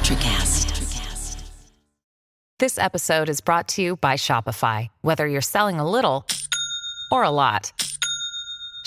Electricast. This episode is brought to you by Shopify. Whether you're selling a little or a lot,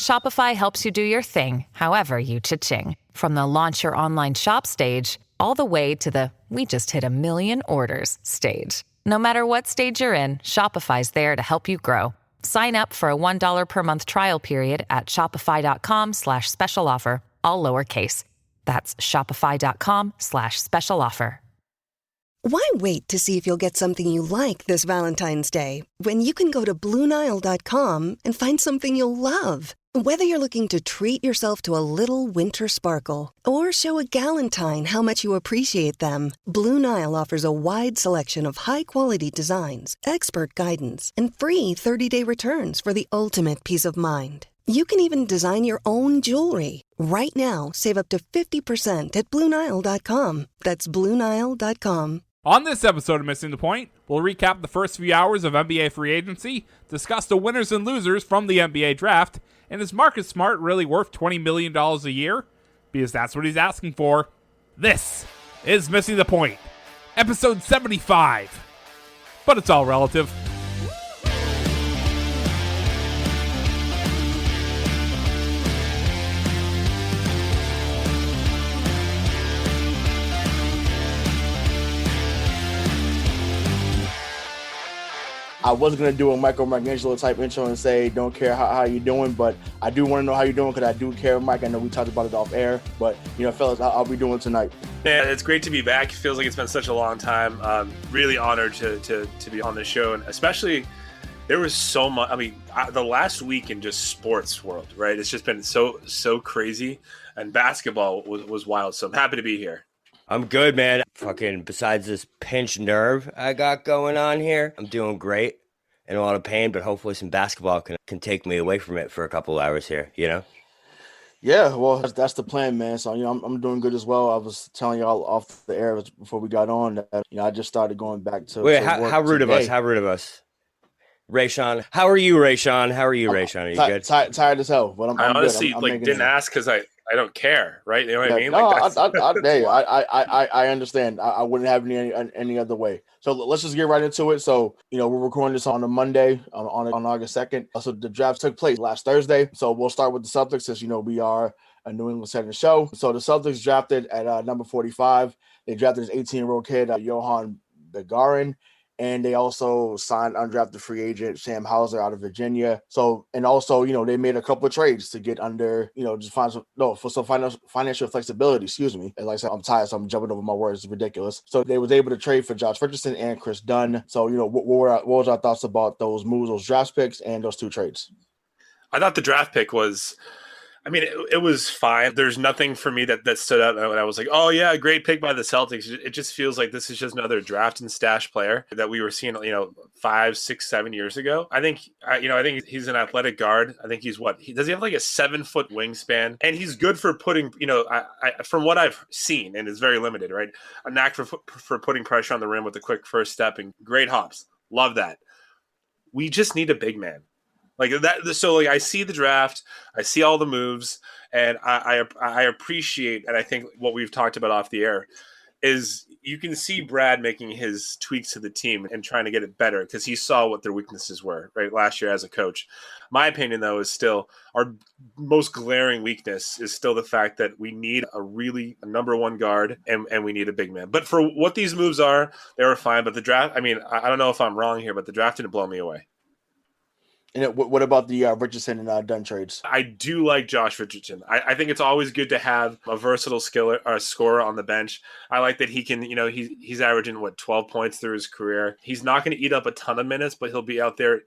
Shopify helps you do your thing, however you cha-ching. From the launch your online shop stage, all the way to the we just hit 1 million orders stage. No matter what stage you're in, Shopify's there to help you grow. Sign up for a $1 per month trial period at shopify.com/special offer, all lowercase. That's shopify.com/special offer. Why wait to see if you'll get something you like this Valentine's Day when you can go to BlueNile.com and find something you'll love? Whether you're looking to treat yourself to a little winter sparkle or show a galentine how much you appreciate them, Blue Nile offers a wide selection of high-quality designs, expert guidance, and free 30-day returns for the ultimate peace of mind. You can even design your own jewelry. Right now, save up to 50% at BlueNile.com. That's BlueNile.com. On this episode of Missing the Point, we'll recap the first few hours of NBA free agency, discuss the winners and losers from the NBA draft, and is Marcus Smart really worth $20 million a year? Because that's what he's asking for. This is Missing the Point, episode 75. But it's all relative. I wasn't going to do a Marcangelo type intro and say, don't care how you're doing, but I do want to know how you're doing because I do care, Mike. I know we talked about it off air, but, fellas, I'll be doing tonight. Man, it's great to be back. It feels like it's been such a long time. Really honored to be on the show, and especially there was so much. I mean, the last week in just sports world, right? It's just been so crazy, and basketball was wild, so I'm happy to be here. I'm good, man. Fucking besides this pinched nerve I got going on here, I'm doing great. In a lot of pain, but hopefully some basketball can take me away from it for a couple hours here, Yeah, well, that's the plan, man. So, I'm doing good as well. I was telling y'all off the air before we got on that, I just started going back to Wait, to how rude today. of us? How rude of us? Rayshawn. How are you, Rayshawn? Are you good? Tired as hell, but I'm honestly I'm didn't ask because I don't care, right? You know what I mean? No, Like I understand. I wouldn't have any other way. So let's just get right into it. So we're recording this on a Monday on August 2nd. So the draft took place last Thursday. So we'll start with the Celtics since we are a New England Center show. So the Celtics drafted at number 45. They drafted this 18-year-old kid, Johan Gagarin. And they also signed undrafted free agent Sam Hauser out of Virginia. So, and also, they made a couple of trades to get under, just find some financial flexibility, excuse me. And like I said, I'm tired, so I'm jumping over my words. It's ridiculous. So they was able to trade for Josh Richardson and Chris Dunn. So, what was our thoughts about those moves, those draft picks, and those two trades? I thought the draft pick was, it was fine. There's nothing for me that stood out. And I was like, oh yeah, great pick by the Celtics. It just feels like this is just another draft and stash player that we were seeing, 5, 6, 7 years ago. I think he's an athletic guard. I think he's does he have like a 7-foot wingspan? And he's good for putting, from what I've seen, and it's very limited, right? A knack for putting pressure on the rim with a quick first step and great hops. Love that. We just need a big man. Like that, so I see the draft, I see all the moves, and I appreciate, and I think what we've talked about off the air is you can see Brad making his tweaks to the team and trying to get it better because he saw what their weaknesses were right last year as a coach. My opinion, though, is still our most glaring weakness is still the fact that we need a number one guard and we need a big man. But for what these moves are, they were fine. But the draft, I don't know if I'm wrong here, but the draft didn't blow me away. And what about the Richardson and Dunn trades? I do like Josh Richardson. I think it's always good to have a versatile scorer on the bench. I like that he can, he's averaging 12 points through his career. He's not going to eat up a ton of minutes, but he'll be out there.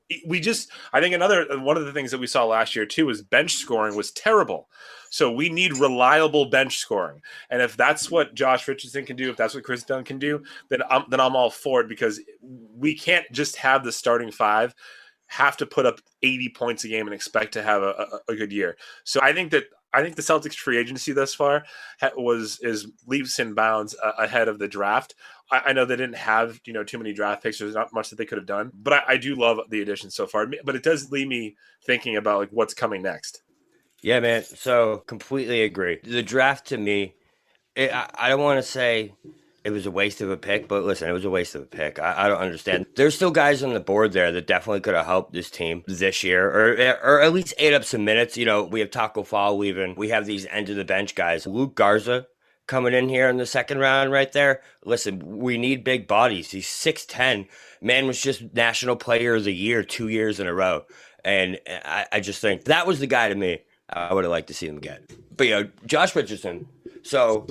I think one of the things that we saw last year too was bench scoring was terrible. So we need reliable bench scoring. And if that's what Josh Richardson can do, if that's what Chris Dunn can do, then I'm all for it because we can't just have the starting five have to put up 80 points a game and expect to have a good year. So I think the Celtics free agency thus far is leaps and bounds ahead of the draft. I know they didn't have too many draft picks. There's not much that they could have done, but I do love the addition so far. But it does leave me thinking about what's coming next. Yeah, man. So completely agree. The draft to me, I don't want to say it was a waste of a pick, but listen, it was a waste of a pick. I don't understand. There's still guys on the board there that definitely could have helped this team this year, or at least ate up some minutes. You know, we have Taco Fall leaving. We have these end of the bench guys. Luke Garza coming in here in the second round right there. Listen, we need big bodies. He's 6'10". Man was just National Player of the Year 2 years in a row. And I just think that was the guy to me I would have liked to see him get. But, you know, Josh Richardson. So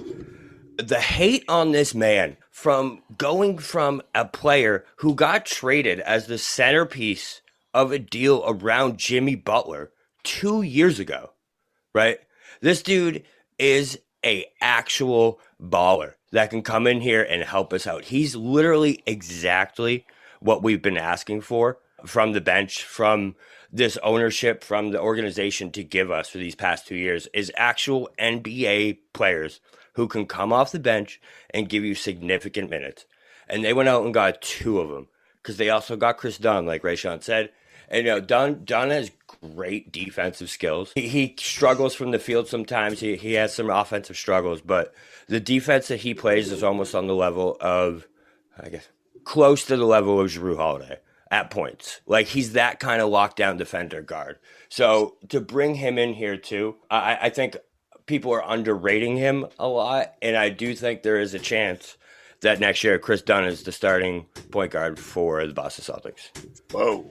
the hate on this man from going from a player who got traded as the centerpiece of a deal around Jimmy Butler 2 years ago, right? This dude is a actual baller that can come in here and help us out. He's literally exactly what we've been asking for from the bench, from this ownership, from the organization to give us for these past 2 years, is actual NBA players who can come off the bench and give you significant minutes. And they went out and got two of them because they also got Chris Dunn, like Rayshawn said. And, you know, Dunn has great defensive skills. He struggles from the field sometimes. He has some offensive struggles, but the defense that he plays is almost on the level of, I guess, close to the level of Jrue Holiday at points. Like, he's that kind of lockdown defender guard. So to bring him in here too, I think people are underrating him a lot, and I do think there is a chance that next year Chris Dunn is the starting point guard for the Boston Celtics. Whoa.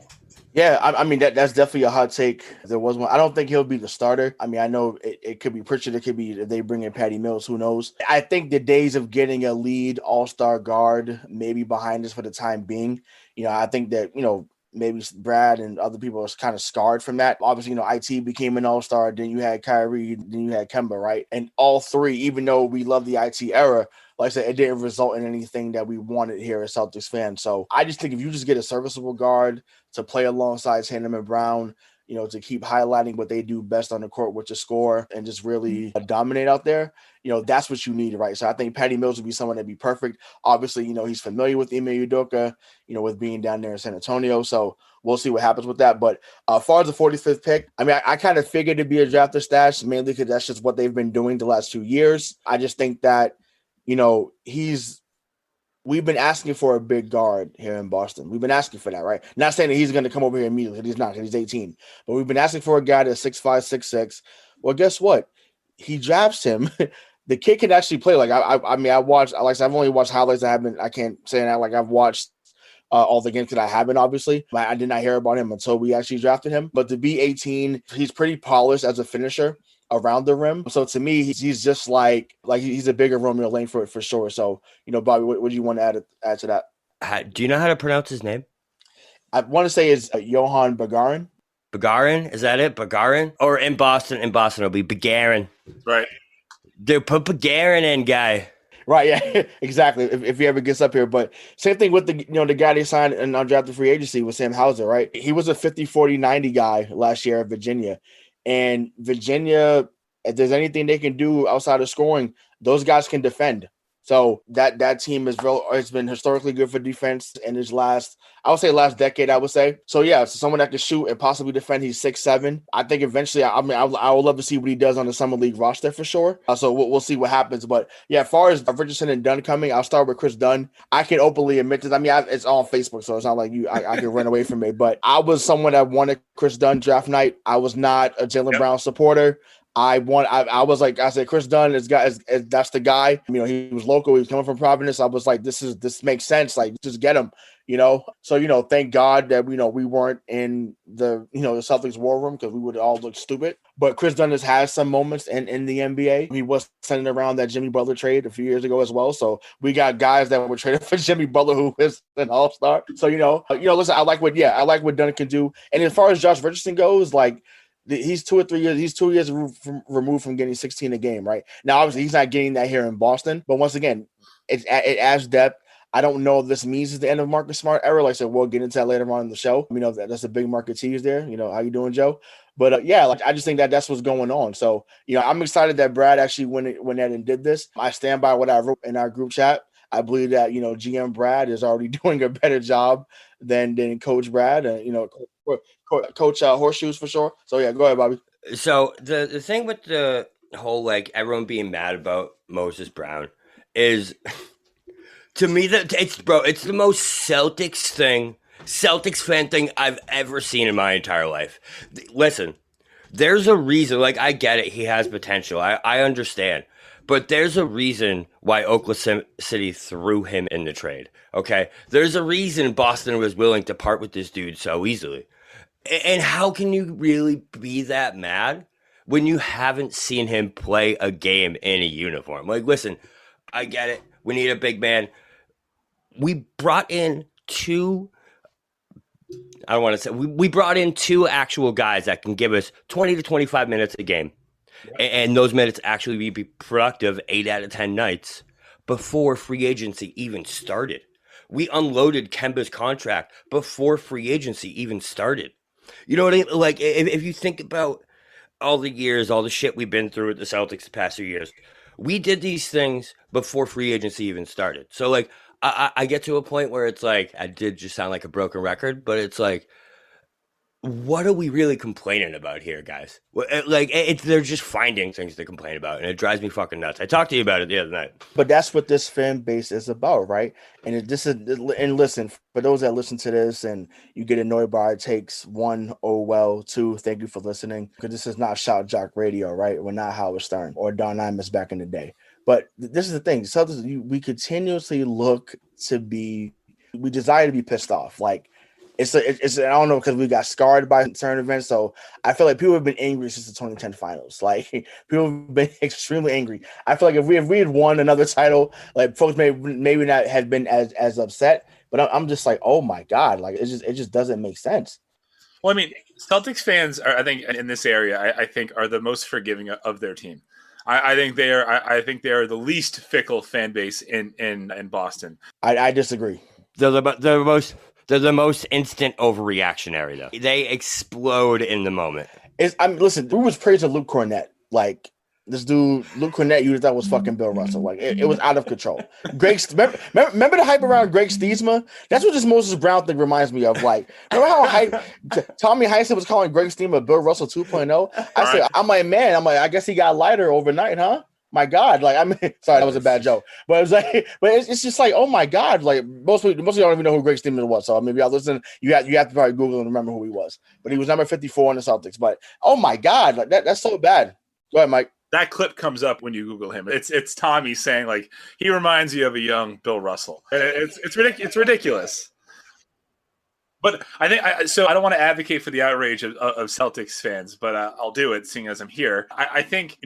Yeah, I mean, that's definitely a hot take. There was one. I don't think he'll be the starter. I mean, I know it could be Pritchard. It could be if they bring in Patty Mills. Who knows? I think the days of getting a lead all-star guard maybe behind us for the time being. You know, I think that, you know, maybe Brad and other people are kind of scarred from that. Obviously, you know, IT became an all-star. Then you had Kyrie. Then you had Kemba, right? And all three, even though we love the IT era, like I said, it didn't result in anything that we wanted here as Celtics fans. So I just think if you just get a serviceable guard to play alongside Tatum and Brown, you know, to keep highlighting what they do best on the court, which is score and just really dominate out there, you know, that's what you need, right? So I think Patty Mills would be someone that'd be perfect. Obviously, you know, he's familiar with Ime Udoka, you know, with being down there in San Antonio. So we'll see what happens with that. But as far as the 45th pick, I mean, I kind of figured it'd be a drafter stash, mainly because that's just what they've been doing the last 2 years. I just think that, you know, we've been asking for a big guard here in Boston. We've been asking for that, right? Not saying that he's going to come over here immediately. He's not, because he's 18. But we've been asking for a guy that's 6'5", 6'6". Well, guess what? He drafts him. The kid can actually play. Like, I mean, I've only watched highlights. I can't say that. Like, I've watched all the games that I haven't, obviously. I did not hear about him until we actually drafted him. But to be 18, he's pretty polished as a finisher around the rim. So to me, he's just like he's a bigger Romeo Langford for sure. So, you know, Bobby, what do you want to add to that? Do you know how to pronounce his name? I want to say it's Johan Bagarin. Bagarin? Is that it? Bagarin? Or in Boston it'll be Bagarin. Right. Dude, put Bagarin in, guy. Right, yeah, exactly. If he ever gets up here. But same thing with the guy they signed in undrafted free agency with Sam Hauser, right? He was a 50, 40, 90 guy last year at Virginia. And Virginia, if there's anything they can do outside of scoring, those guys can defend. So that team has been historically good for defense in his last decade, I would say. So yeah, so someone that can shoot and possibly defend. He's 6'7". I think eventually, I would love to see what he does on the summer league roster for sure. So we'll see what happens. But yeah, as far as Richardson and Dunn coming, I'll start with Chris Dunn. I can openly admit this. I mean, it's on Facebook, so it's not like I can run away from it. But I was someone that wanted Chris Dunn draft night. I was not a Jaylen Brown supporter. I was like, I said, Chris Dunn that's the guy. You know, he was local. He was coming from Providence. I was like, this makes sense. Like, just get him, you know? So, you know, thank God that, you know, we weren't in the Celtics war room, because we would all look stupid. But Chris Dunn has some moments in the NBA. He was sending around that Jimmy Butler trade a few years ago as well. So we got guys that were traded for Jimmy Butler, who is an all-star. So, listen, I like what Dunn can do. And as far as Josh Richardson goes, like, he's 2 or 3 years. He's 2 years removed from getting 16 a game, right? Now, obviously, he's not getting that here in Boston. But once again, it adds depth. I don't know if this means it's the end of Marcus Smart era. Like I said, we'll get into that later on in the show. You know, that's a big market tease there. You know, how you doing, Joe? But yeah, like, I just think that's what's going on. So, you know, I'm excited that Brad actually went ahead and did this. I stand by what I wrote in our group chat. I believe that, you know, GM Brad is already doing a better job than Coach Brad, and, you know, Coach Horseshoes for sure. So yeah, go ahead, Bobby. So the thing with the whole, like, everyone being mad about Moses Brown is To me, it's the most Celtics fan thing I've ever seen in my entire life. Listen, there's a reason. Like, I get it. He has potential. I understand. But there's a reason why Oklahoma City threw him in the trade. Okay? There's a reason Boston was willing to part with this dude so easily. And how can you really be that mad when you haven't seen him play a game in a uniform? Like, listen, I get it. We need a big man. We brought in two actual guys that can give us 20 to 25 minutes a game. And those minutes actually be productive 8 out of 10 nights before free agency even started. We unloaded Kemba's contract before free agency even started. You know what I mean? Like, if you think about all the years, all the shit we've been through with the Celtics the past few years, we did these things before free agency even started. So, like, I get to a point where it's like, I did just sound like a broken record, but it's like, what are we really complaining about here, guys? Like, they're just finding things to complain about, and it drives me fucking nuts. I talked to you about it the other night. But that's what this fan base is about, right? And listen, for those that listen to this and you get annoyed by our takes, 1, oh well, 2, thank you for listening, because this is not Shout Jock Radio, right? We're not Howard Stern or Don Imus back in the day. But this is the thing. Celtics, we continuously we desire to be pissed off. Like, it's I don't know, because we got scarred by certain events. So I feel like people have been angry since the 2010 finals. Like, people have been extremely angry. I feel like if we had won another title, like, folks maybe not have been as upset. But I'm just like, oh my God, like, it just doesn't make sense. Well, I mean, Celtics fans are, I think, in this area, I think, are the most forgiving of their team. I think they are. I think they are the least fickle fan base in Boston. I disagree. They're the most instant overreactionary, though. They explode in the moment. Listen, we was praising Luke Cornett. Like, this dude, Luke Cornett, you thought was fucking Bill Russell. Like, it was out of control. Remember the hype around Greg Stiesma? That's what this Moses Brown thing reminds me of. Like, remember how Tommy Heinsohn was calling Greg Stiesma Bill Russell 2.0? I'm like, man, I guess he got lighter overnight, huh? My God, like, I mean, sorry, that was a bad joke, but it was like, but it's just like, oh my God, like, most of y'all don't even know who Greg Stiesma was. So maybe y'all listen, you have to probably Google and remember who he was. But he was number 54 in the Celtics. But oh my God, like that's so bad. Go ahead, Mike. That clip comes up when you Google him. It's Tommy saying, like, he reminds you of a young Bill Russell. It's ridiculous. But I think so. I don't want to advocate for the outrage of Celtics fans, but I'll do it, seeing as I'm here. I think,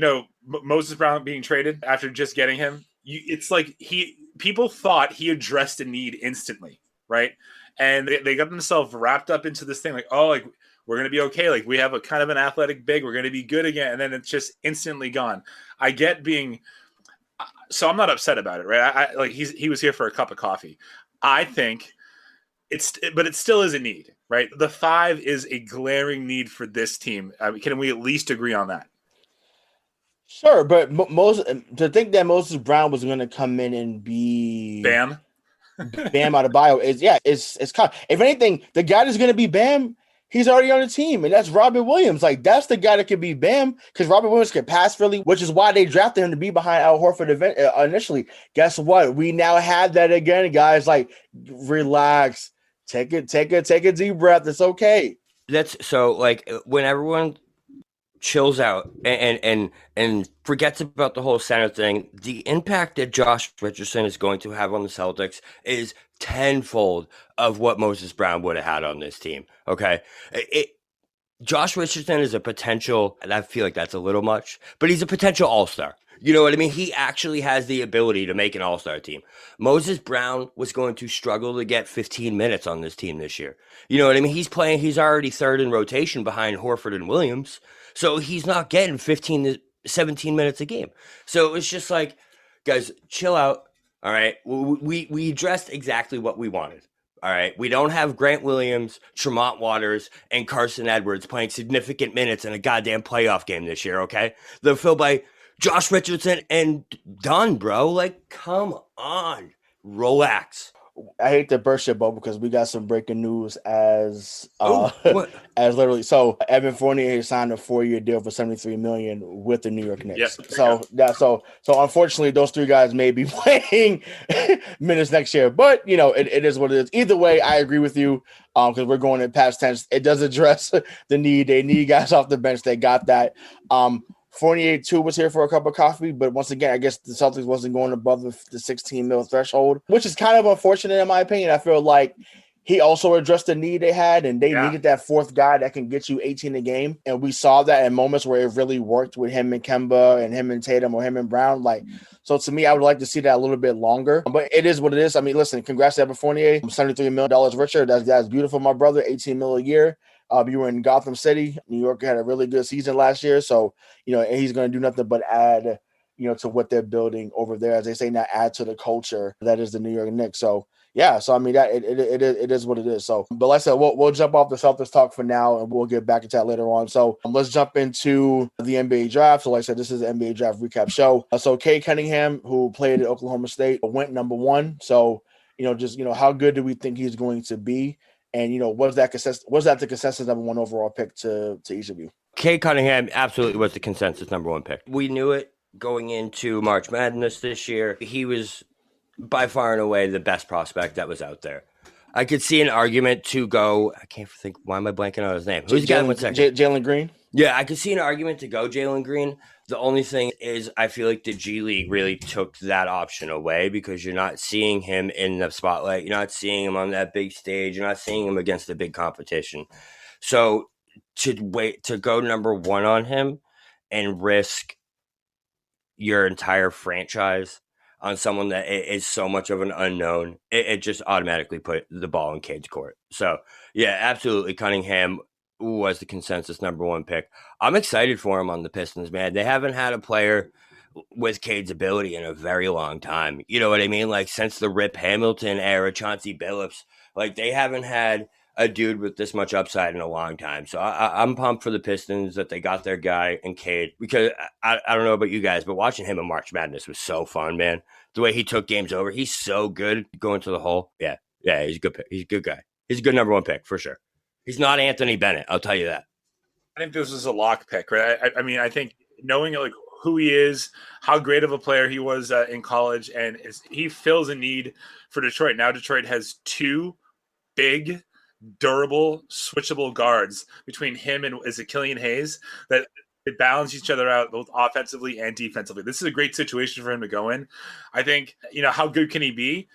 Moses Brown being traded after just getting him, it's like people thought he addressed a need instantly, right? And they got themselves wrapped up into this thing, like, oh, like, we're going to be okay. Like, we have a kind of an athletic big. We're going to be good again. And then it's just instantly gone. I get so I'm not upset about it, right? He was here for a cup of coffee. I think but it still is a need, right? The 5 is a glaring need for this team. Can we at least agree on that? Sure. But to think that Moses Brown was going to come in and be Bam out of bio it's if anything, the guy that's going to be Bam, he's already on the team, and that's Robert Williams. Like, that's the guy that could be Bam, because Robert Williams can pass freely, which is why they drafted him to be behind Al Horford initially. Guess what? We now have that again, guys. Like, relax, take a deep breath. It's okay. That's so, like, when everyone chills out and forgets about the whole center thing, the impact that Josh Richardson is going to have on the Celtics is tenfold of what Moses Brown would have had on this team. Okay. Josh Richardson is a potential, and I feel like that's a little much, but he's a potential all-star. You know what I mean? He actually has the ability to make an all-star team. Moses Brown was going to struggle to get 15 minutes on this team this year. You know what I mean? He's already third in rotation behind Horford and Williams. So he's not getting 15 to 17 minutes a game. So it's just like, guys, chill out. All right. We addressed exactly what we wanted. All right. We don't have Grant Williams, Tremont Waters, and Carson Edwards playing significant minutes in a goddamn playoff game this year. Okay. They're filled by Josh Richardson and done, bro. Like, come on. Relax. I hate to burst your bubble because we got some breaking news as what? as literally. So Evan Fournier signed a 4-year deal for $73 million with the New York Knicks. Yep. So unfortunately, those three guys may be playing minutes next year. But it is what it is. Either way, I agree with you because we're going in past tense. It does address the need. They need guys off the bench. They got that. Fournier too was here for a cup of coffee, but once again, I guess the Celtics wasn't going above the 16 mil threshold, which is kind of unfortunate in my opinion. I feel like he also addressed the need they had, and they needed that fourth guy that can get you 18 a game. And we saw that in moments where it really worked with him and Kemba and him and Tatum or him and Brown. So to me, I would like to see that a little bit longer, but it is what it is. I mean, listen, congrats to Evan Fournier, $73 million richer. That's beautiful, my brother. 18 mil a year. You were in Gotham City. New York had a really good season last year. So, and he's going to do nothing but add, to what they're building over there. As they say, now add to the culture that is the New York Knicks. So, yeah. So, I mean, that it is what it is. So, but like I said, we'll jump off the Celtics talk for now, and we'll get back into that later on. So, let's jump into the NBA draft. So, like I said, this is the NBA draft recap show. So, Cade Cunningham, who played at Oklahoma State, went number 1. So, how good do we think he's going to be? And, was that the consensus number 1 overall pick to each of you? Cade Cunningham absolutely was the consensus number 1 pick. We knew it going into March Madness this year. He was by far and away the best prospect that was out there. I could see an argument to go, I can't think, why am I blanking on his name? Who's the guy? 1 second. Jalen Green? Yeah, I could see an argument to go Jalen Green. The only thing is I feel like the G League really took that option away because you're not seeing him in the spotlight. You're not seeing him on that big stage. You're not seeing him against the big competition. So to go number 1 on him and risk your entire franchise on someone that is so much of an unknown, it just automatically put the ball in Cade's court. So, yeah, absolutely. Cunningham was the consensus number 1 pick. I'm excited for him on the Pistons, man. They haven't had a player with Cade's ability in a very long time. You know what I mean? Like since the Rip Hamilton era, Chauncey Billups, they haven't had a dude with this much upside in a long time. So I'm pumped for the Pistons that they got their guy in Cade because I don't know about you guys, but watching him in March Madness was so fun, man. The way he took games over, he's so good going to the hole. Yeah, he's a good pick. He's a good guy. He's a good number 1 pick for sure. He's not Anthony Bennett, I'll tell you that. I think this was a lock pick, right? I mean, I think knowing who he is, how great of a player he was in college, and he fills a need for Detroit. Now Detroit has 2 big, durable, switchable guards between him and Killian Hayes that they balance each other out both offensively and defensively. This is a great situation for him to go in. I think, how good can he be?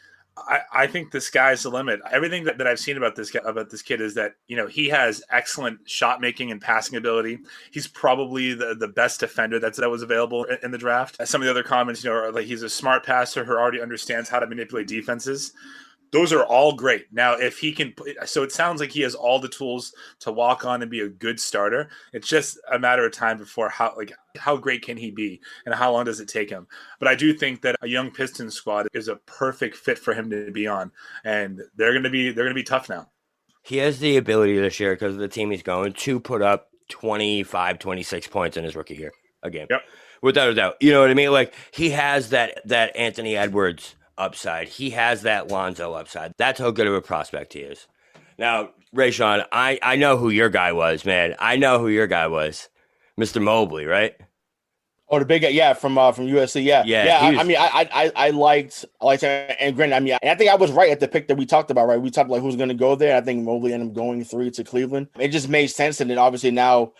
I think the sky's the limit. Everything that I've seen about this kid is that, he has excellent shot making and passing ability. He's probably the best defender that was available in the draft. Some of the other comments, are he's a smart passer who already understands how to manipulate defenses. Those are all great. Now, if he can, so it sounds like he has all the tools to walk on and be a good starter. It's just a matter of time before how great can he be and how long does it take him? But I do think that a young Pistons squad is a perfect fit for him to be on, and they're going to be tough now. He has the ability this year because of the team he's going to put up 25, 26 points in his rookie year a game. Yep. Without a doubt. You know what I mean? He has that Anthony Edwards upside. He has that Lonzo upside. That's how good of a prospect he is. Now, Rayshawn, I know who your guy was, man. I know who your guy was. Mr. Mobley, right? Oh, the big guy, from USC, yeah. I liked him, and granted, I think I was right at the pick that we talked about, right? We talked who's going to go there. I think Mobley ended up going 3 to Cleveland. It just made sense, and then obviously now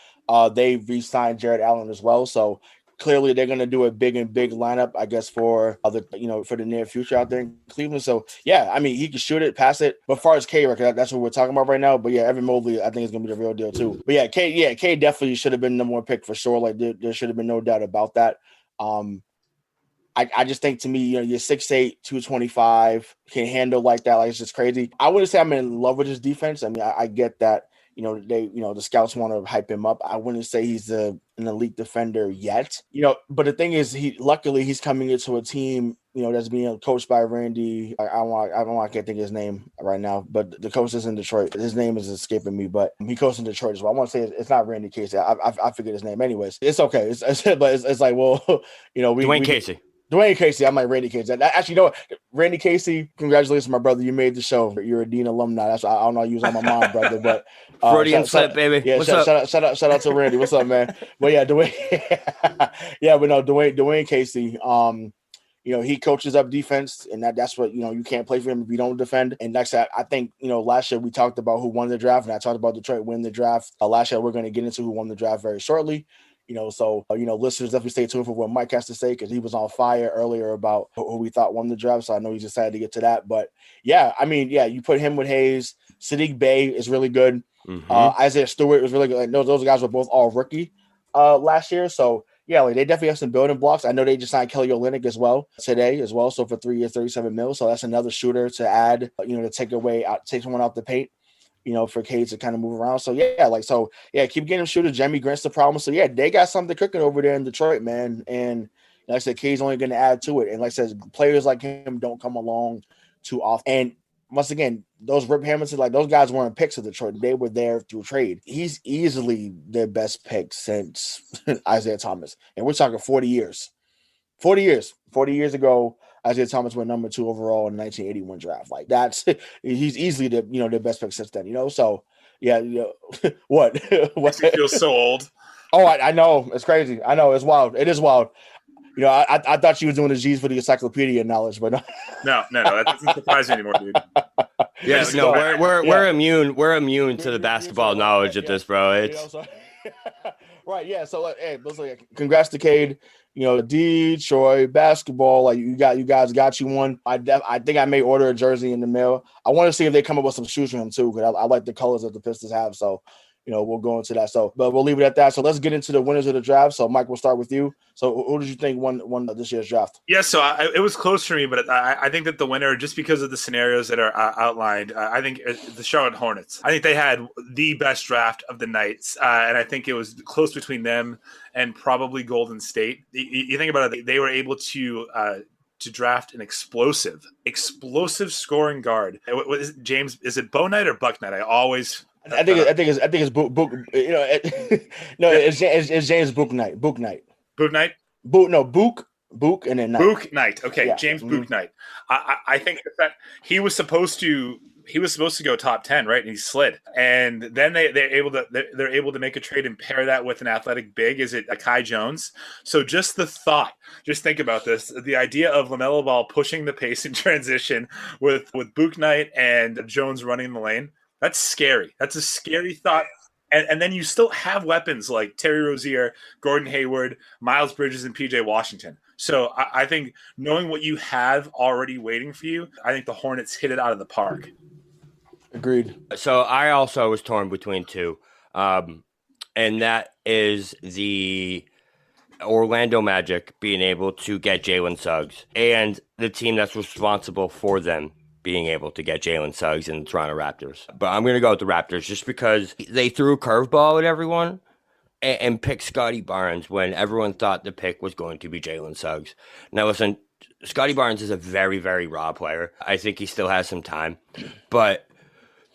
they've re-signed Jared Allen as well, so clearly they're going to do a big lineup, I guess, for for the near future out there in Cleveland. So yeah, he can shoot it, pass it. But as far as K record, that's what we're talking about right now. But yeah, Evan Mobley, I think is going to be the real deal too. But yeah, K definitely should have been the more pick for sure. There should have been no doubt about that. I just think to me, you're 6'8", 225, can handle like that. It's just crazy. I wouldn't say I'm in love with his defense. I get that. The scouts want to hype him up. I wouldn't say he's an elite defender yet. But the thing is, luckily he's coming into a team, that's being coached by Randy. I can't think of his name right now, but the coach is in Detroit. His name is escaping me, but he coaches in Detroit as well. I want to say it's not Randy Casey. I forget his name. Anyways, it's okay. It's Dwayne Casey. Dwayne Casey. I'm like Randy Casey. Actually, you know what? Randy Casey, congratulations, my brother. You made the show. You're a Dean alumni. That's I don't know. You was on my mom, brother, but Freudian slip, baby. Yeah, What's up? Shout out to Randy. What's up, man? But yeah, Dwayne. Yeah, but no, Dwayne Casey. He coaches up defense, and that's what you can't play for him if you don't defend. And next, I think last year we talked about who won the draft, and I talked about Detroit winning the draft. Last year we're going to get into who won the draft very shortly. Listeners definitely stay tuned for what Mike has to say because he was on fire earlier about who we thought won the draft. So I know he's excited to get to that. But yeah, you put him with Hayes. Sadiq Bey is really good. Mm-hmm. Isaiah Stewart was really good. Like, those guys were both all rookie last year. So yeah, like they definitely have some building blocks. I know they just signed Kelly Olynyk as well today as well. So for 3 years, $37 million. So that's another shooter to add, to take someone off the paint. For Cade to kind of move around. So keep getting him shooters. Jeremy Grant's the problem. So yeah, they got something cooking over there in Detroit, man. And like I said, Cade's only going to add to it. And like I said, players like him don't come along too often. And once again, those Rip Hamilton, like those guys weren't picks of Detroit. They were there through trade. He's easily their best pick since Isaiah Thomas. And we're talking 40 years. 40 years ago, Isaiah Thomas went number 2 overall in the 1981 draft. Like he's easily their best pick since then. So yeah, what? What? He feels so old. Oh, I know, it's crazy. I know, it's wild. It is wild. I thought she was doing the G's for the encyclopedia knowledge, but no, that doesn't surprise me anymore, dude. Yeah, no, we're immune. We're immune to the basketball knowledge at this, bro. It's right. Yeah. So hey, congrats to Cade. Detroit basketball. Like you guys got you one. I think I may order a jersey in the mail. I want to see if they come up with some shoes for him too, because I like the colors that the Pistons have. So, we'll go into that. So, but we'll leave it at that. So let's get into the winners of the draft. So, Mike, we'll start with you. So, who did you think won this year's draft? Yeah, so it was close for me, but I think that the winner, just because of the scenarios that are outlined, I think the Charlotte Hornets. I think they had the best draft of the nights, and I think it was close between them and probably Golden State. You think about it, they were able to draft an explosive scoring guard. What is it, James? Is it Bo Knight or Buck Knight? I think it's Book. No, it's James Book Knight. Book Knight. Book Knight. Book and then Knight. Book Knight. Okay, yeah. James Mm-hmm. Book Knight. I think that he was supposed to go top 10, right? And he slid. And then they're able to make a trade and pair that with an athletic big. Is it Kai Jones? So just think about this. The idea of LaMelo Ball pushing the pace in transition with Book Knight and Jones running the lane. That's scary. That's a scary thought. And then you still have weapons like Terry Rozier, Gordon Hayward, Miles Bridges, and PJ Washington. So I think knowing what you have already waiting for you, I think the Hornets hit it out of the park. Agreed. So I also was torn between two. And that is the Orlando Magic being able to get Jalen Suggs and the team that's responsible for them being able to get Jalen Suggs and the Toronto Raptors. But I'm going to go with the Raptors just because they threw a curveball at everyone and picked Scotty Barnes when everyone thought the pick was going to be Jalen Suggs. Now, listen, Scotty Barnes is a very, very raw player. I think he still has some time. But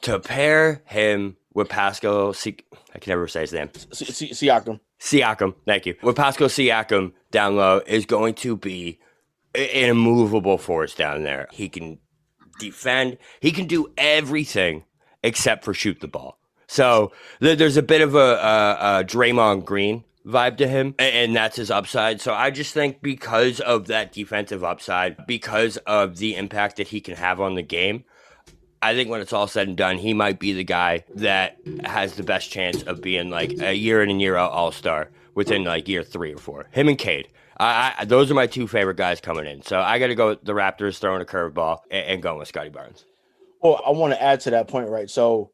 to pair him with Pascal I can never say his name. Siakam, thank you. With Pascal Siakam down low is going to be an immovable force down there. He can defend. He can do everything except for shoot the ball. So there's a bit of a Draymond Green vibe to him, and that's his upside. So I just think because of that defensive upside, because of the impact that he can have on the game, I think when it's all said and done, he might be the guy that has the best chance of being like a year in and year out all-star within like year 3 or 4. Him and Cade. Those are my two favorite guys coming in. So I got to go with the Raptors throwing a curveball and going with Scotty Barnes. Well, I want to add to that point, right? So,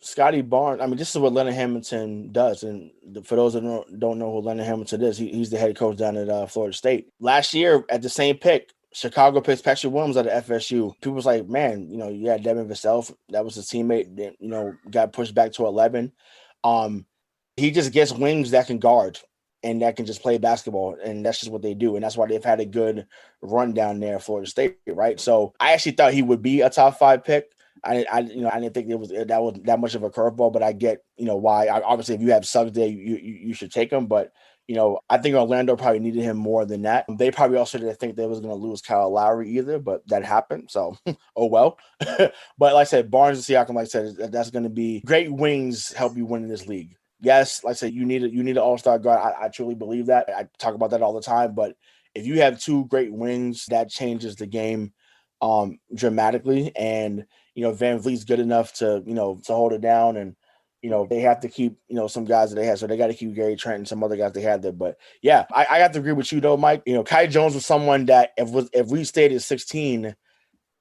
Scotty Barnes, this is what Leonard Hamilton does. And for those that don't know who Leonard Hamilton is, he's the head coach down at Florida State. Last year, at the same pick, Chicago picks Patrick Williams out of FSU. People was like, man, you had Devin Vassell. That was his teammate that, got pushed back to 11. He just gets wings that can guard and that can just play basketball. And that's just what they do. And that's why they've had a good run down there at Florida State, right? So I actually thought he would be a top 5 pick. I didn't think that was that much of a curveball, but I get, why. Obviously, if you have Suggs there, you should take him. But, I think Orlando probably needed him more than that. They probably also didn't think they was going to lose Kyle Lowry either, but that happened. So, oh well. But like I said, Barnes and Siakam, like I said, that's going to be great wings help you win in this league. Yes, like I said, you need an all-star guard. I truly believe that. I talk about that all the time. But if you have two great wings, that changes the game dramatically. And, Van Vliet's good enough to hold it down. And, they have to keep, some guys that they have. So they got to keep Gary Trent and some other guys they had there. But yeah, I have to agree with you though, Mike. Kai Jones was someone that if we stayed at 16,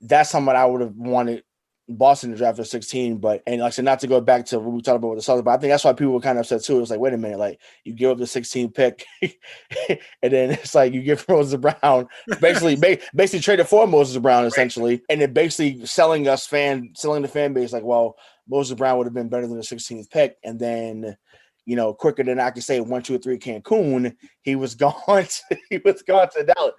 that's someone I would have wanted Boston to draft at 16. And like I said, not to go back to what we talked about with the Celtics, but I think that's why people were kind of upset too. It was like, wait a minute, like you give up the 16 pick and then it's like you give Moses Brown basically traded for Moses Brown essentially. And then basically selling the fan base like, well, Moses Brown would have been better than the 16th pick. And then, quicker than I could say 1, 2, 3 Cancun, he was gone. He was gone to Dallas.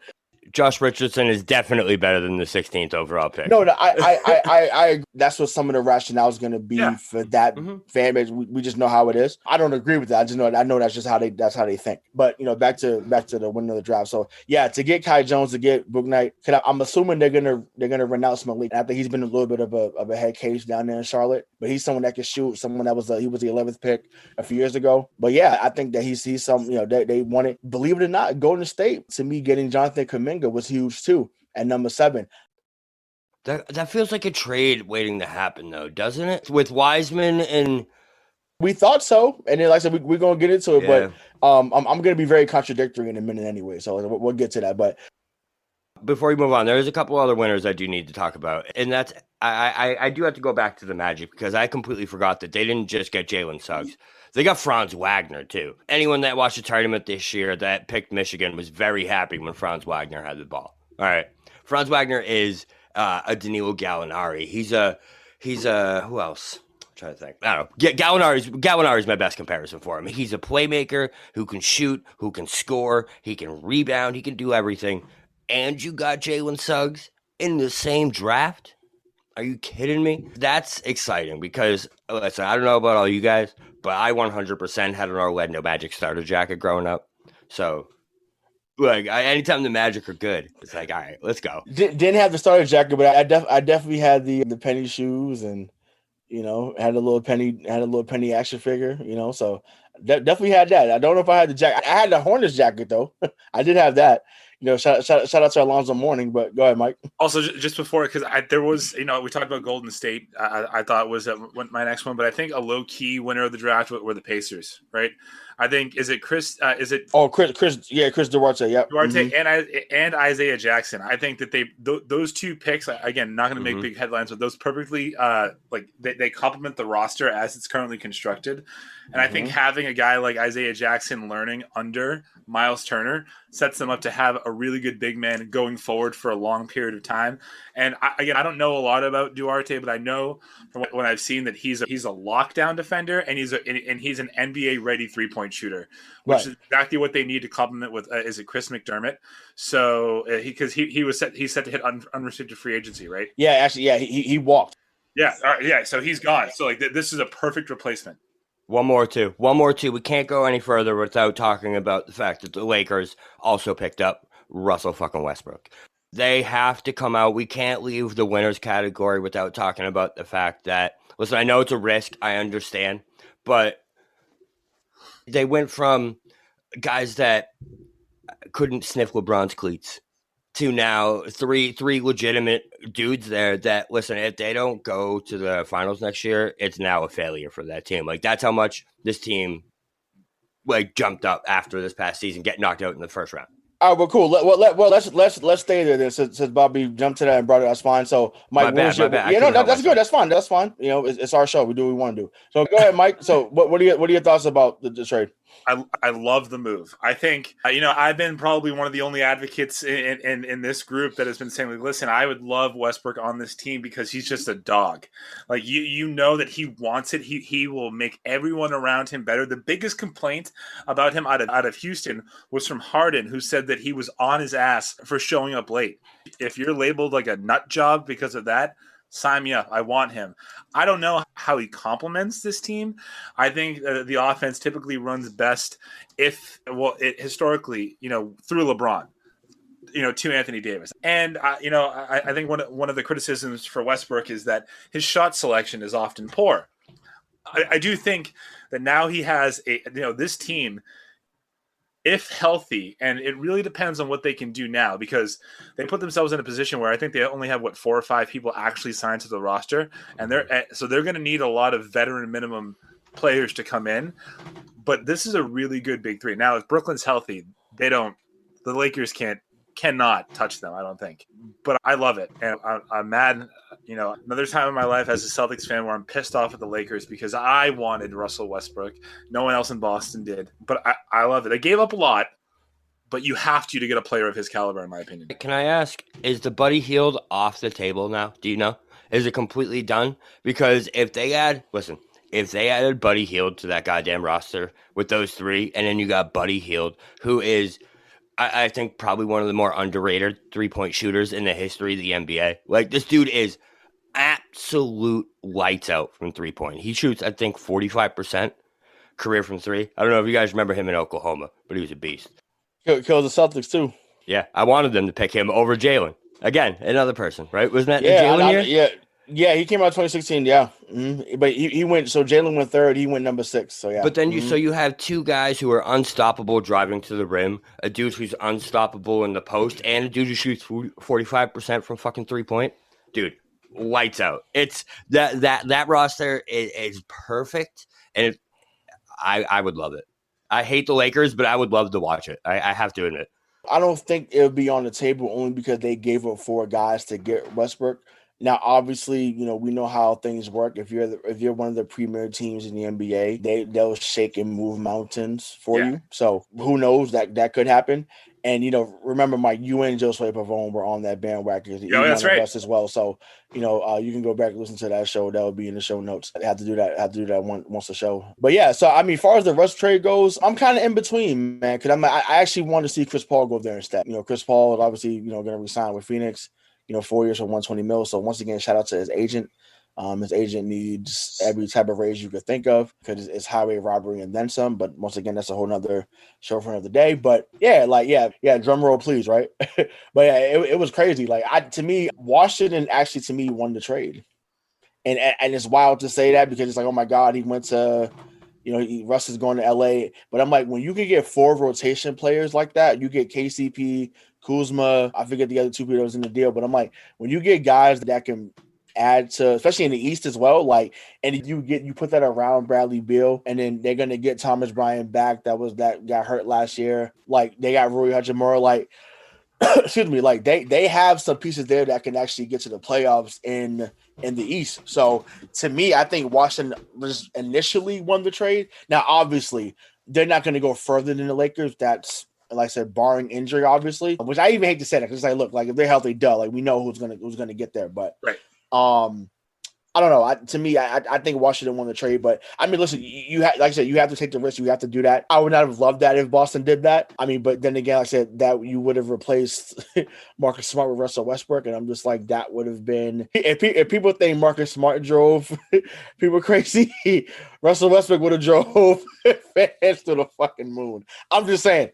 Josh Richardson is definitely better than the 16th overall pick. No, I that's what some of the rationale is going to be for that fan base. We just know how it is. I don't agree with that. I know that's just how they think. But back to the winning of the draft. So yeah, to get Kai Jones, to get Book Knight, I'm assuming they're gonna renounce Malik. I think he's been a little bit of a head case down there in Charlotte, but he's someone that can shoot. Someone that he was the 11th pick a few years ago. But yeah, I think that he's some they wanted. Believe it or not, Golden State to me getting Jonathan Kuminga was huge too at number 7. That feels like a trade waiting to happen though, doesn't it? With Wiseman and we thought so, and then like I said, we're gonna get into it, but I'm gonna be very contradictory in a minute anyway, so we'll get to that. But before we move on, there's a couple other winners I do need to talk about, and that's I do have to go back to the Magic because I completely forgot that they didn't just get Jalen Suggs. They got Franz Wagner, too. Anyone that watched the tournament this year that picked Michigan was very happy when Franz Wagner had the ball. All right. Franz Wagner is a Danilo Gallinari. He's a who else? I'm trying to think. I don't know. Gallinari's my best comparison for him. He's a playmaker who can shoot, who can score, he can rebound, he can do everything. And you got Jalen Suggs in the same draft? Are you kidding me? That's exciting because, listen, I don't know about all you guys, but I 100% had an Orlando Magic starter jacket growing up. So, anytime the Magic are good, it's like, all right, let's go. Didn't have the starter jacket, but I definitely had the penny shoes and, had a little penny action figure, so definitely had that. I don't know if I had the jacket. I had the Hornets jacket, though. I did have that. Shout out to Alonzo Mourning, but go ahead, Mike. Also, just before, because there was, we talked about Golden State. I thought was my next one, but I think a low key winner of the draft were the Pacers, right? I think Chris? Chris Duarte, yeah, Duarte and Isaiah Jackson. I think that those two picks, again, not going to make big headlines, but those perfectly they complement the roster as it's currently constructed. And I think having a guy like Isaiah Jackson learning under Miles Turner sets them up to have a really good big man going forward for a long period of time. And I don't know a lot about Duarte, but I know from when I've seen that he's a lockdown defender and he's an NBA ready 3-point shooter, which is exactly what they need to complement with Chris McDermott. So he's set to hit unrestricted free agency, right? Yeah, actually, yeah, he walked. Yeah, so he's gone. So this is a perfect replacement. One more, too. We can't go any further without talking about the fact that the Lakers also picked up Russell fucking Westbrook. They have to come out. We can't leave the winners category without talking about the fact that, listen, I know it's a risk. I understand. But they went from guys that couldn't sniff LeBron's cleats to now three legitimate dudes there that, listen, if they don't go to the finals next year, it's now a failure for that team. That's how much this team jumped up after this past season, getting knocked out in the first round. All right, well, cool. Let's stay there then. Since Bobby jumped to that and brought it, that's fine. So, Mike, my bad. Yeah, no, that's good. That's fine. That's fine. It's our show. We do what we want to do. So, go ahead, Mike. So, what are your thoughts about the trade? I love the move. I think, I've been probably one of the only advocates in this group that has been saying, listen, I would love Westbrook on this team because he's just a dog. That he wants it. He will make everyone around him better. The biggest complaint about him out of Houston was from Harden, who said that he was on his ass for showing up late. If you're labeled like a nut job because of that, Sign me up. I want him. I don't know how he complements this team. I think the offense typically runs best historically, through LeBron, to Anthony Davis. And, I think one of the criticisms for Westbrook is that his shot selection is often poor. I do think that now he has this team, if healthy, and it really depends on what they can do now, because they put themselves in a position where I think they only have 4 or 5 people actually signed to the roster, and they're going to need a lot of veteran minimum players to come in. But this is a really good big three. Now, if Brooklyn's healthy, the Lakers cannot touch them, I don't think. But I love it, and I'm mad. Another time in my life as a Celtics fan where I'm pissed off at the Lakers because I wanted Russell Westbrook. No one else in Boston did. But I love it. They gave up a lot, but you have to get a player of his caliber, in my opinion. Can I ask, is the Buddy Hield off the table now? Do you know? Is it completely done? Because if they added Buddy Hield to that goddamn roster with those 3, and then you got Buddy Hield, who is, I think, probably one of the more underrated 3-point shooters in the history of the NBA. Like, this dude is absolute lights out from 3-point. He shoots, I think, 45% career from 3. I don't know if you guys remember him in Oklahoma, but he was a beast. Kills the Celtics too. Yeah, I wanted them to pick him over Jalen. Again, another person, right? Wasn't that the Jalen year? Yeah, he came out 2016. Yeah, but he went. So Jalen went 3rd. He went number 6. So yeah. But then you have 2 guys who are unstoppable driving to the rim, a dude who's unstoppable in the post, and a dude who shoots 45% from fucking 3-point. Dude, lights out. It's that roster is perfect, and I would love it. I hate the Lakers, but I would love to watch it. I have to admit. I don't think it would be on the table only because they gave up 4 guys to get Westbrook. Now, obviously, we know how things work. If you're one of the premier teams in the NBA, they'll shake and move mountains for you. So who knows, that could happen. And remember, Mike, you and Josue Pavone were on that bandwagon. That's right. Us as well. So you can go back and listen to that show. That will be in the show notes. I have to do that once the show. But yeah, so I mean, as far as the Russ trade goes, I'm kind of in between, man. Because I actually want to see Chris Paul go there instead. Chris Paul is obviously going to resign with Phoenix. 4 years for $120 million. So once again, shout out to his agent. His agent needs every type of raise you could think of because it's highway robbery and then some. But once again, that's a whole nother show for another day. But yeah, drum roll, please, right? But yeah, it was crazy. To me, Washington actually won the trade, and it's wild to say that because it's like, oh my God, he went to, Russ is going to LA. But I'm like, when you can get 4 rotation players like that, you get KCP, Kuzma, I forget the other 2 people that was in the deal, but I'm like, when you get guys that can add to, especially in the East as well, and you put that around Bradley Beal, and then they're gonna get Thomas Bryant back. That got hurt last year. They got Rui Hachimura. Excuse me. They have some pieces there that can actually get to the playoffs in the East. So to me, I think Washington was initially won the trade. Now, obviously, they're not going to go further than the Lakers. That's, like I said, barring injury, obviously, which I even hate to say that because look, if they're healthy, we know who's gonna get there. But right. I don't know. To me, I think Washington won the trade, but I mean, listen, like I said, you have to take the risk. You have to do that. I would not have loved that if Boston did that. I mean, but then again, like I said, that you would have replaced Marcus Smart with Russell Westbrook, and I'm just like, that would have been. If people think Marcus Smart drove people crazy, Russell Westbrook would have drove fans to the fucking moon. I'm just saying.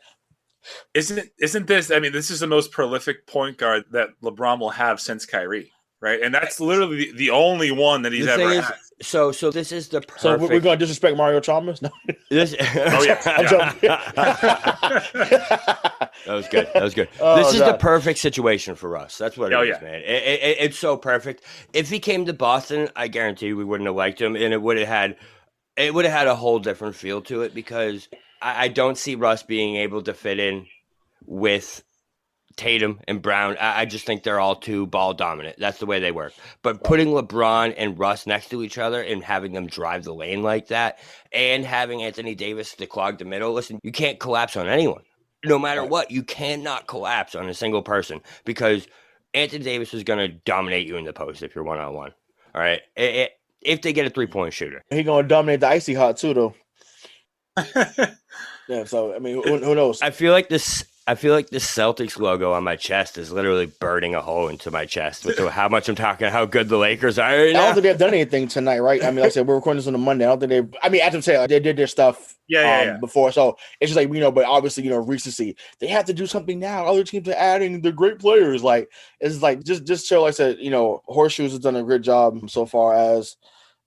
Isn't this? I mean, this is the most prolific point guard that LeBron will have since Kyrie. Right, and that's literally the only one that he's ever had. So this is the perfect. So we're going to disrespect Mario Chalmers? No. Oh yeah, I'm joking. That was good. This is the perfect situation for us. That's what it is, man. It's so perfect. If he came to Boston, I guarantee we wouldn't have liked him, and it would have had a whole different feel to it because I don't see Russ being able to fit in with Tatum and Brown. I just think they're all too ball dominant. That's the way they work. But putting LeBron and Russ next to each other and having them drive the lane like that and having Anthony Davis to clog the middle, listen, you can't collapse on anyone. No matter what, you cannot collapse on a single person because Anthony Davis is going to dominate you in the post if you're one-on-one. All right? If they get a three-point shooter. He's going to dominate the icy hot too, though. Yeah, so, I mean, who knows? I feel like this I feel like the Celtics logo on my chest is literally burning a hole into my chest with how much I'm talking, how good the Lakers are right now. I don't think they've done anything tonight, right? I mean, like I said, we're recording this on a Monday. I don't think they. I mean, as I'm saying, like, they did their stuff before, so it's just like, but obviously, recency. They have to do something now. Other teams are adding the great players. Like, it's like just chill. Like I said, Horseshoes has done a great job so far as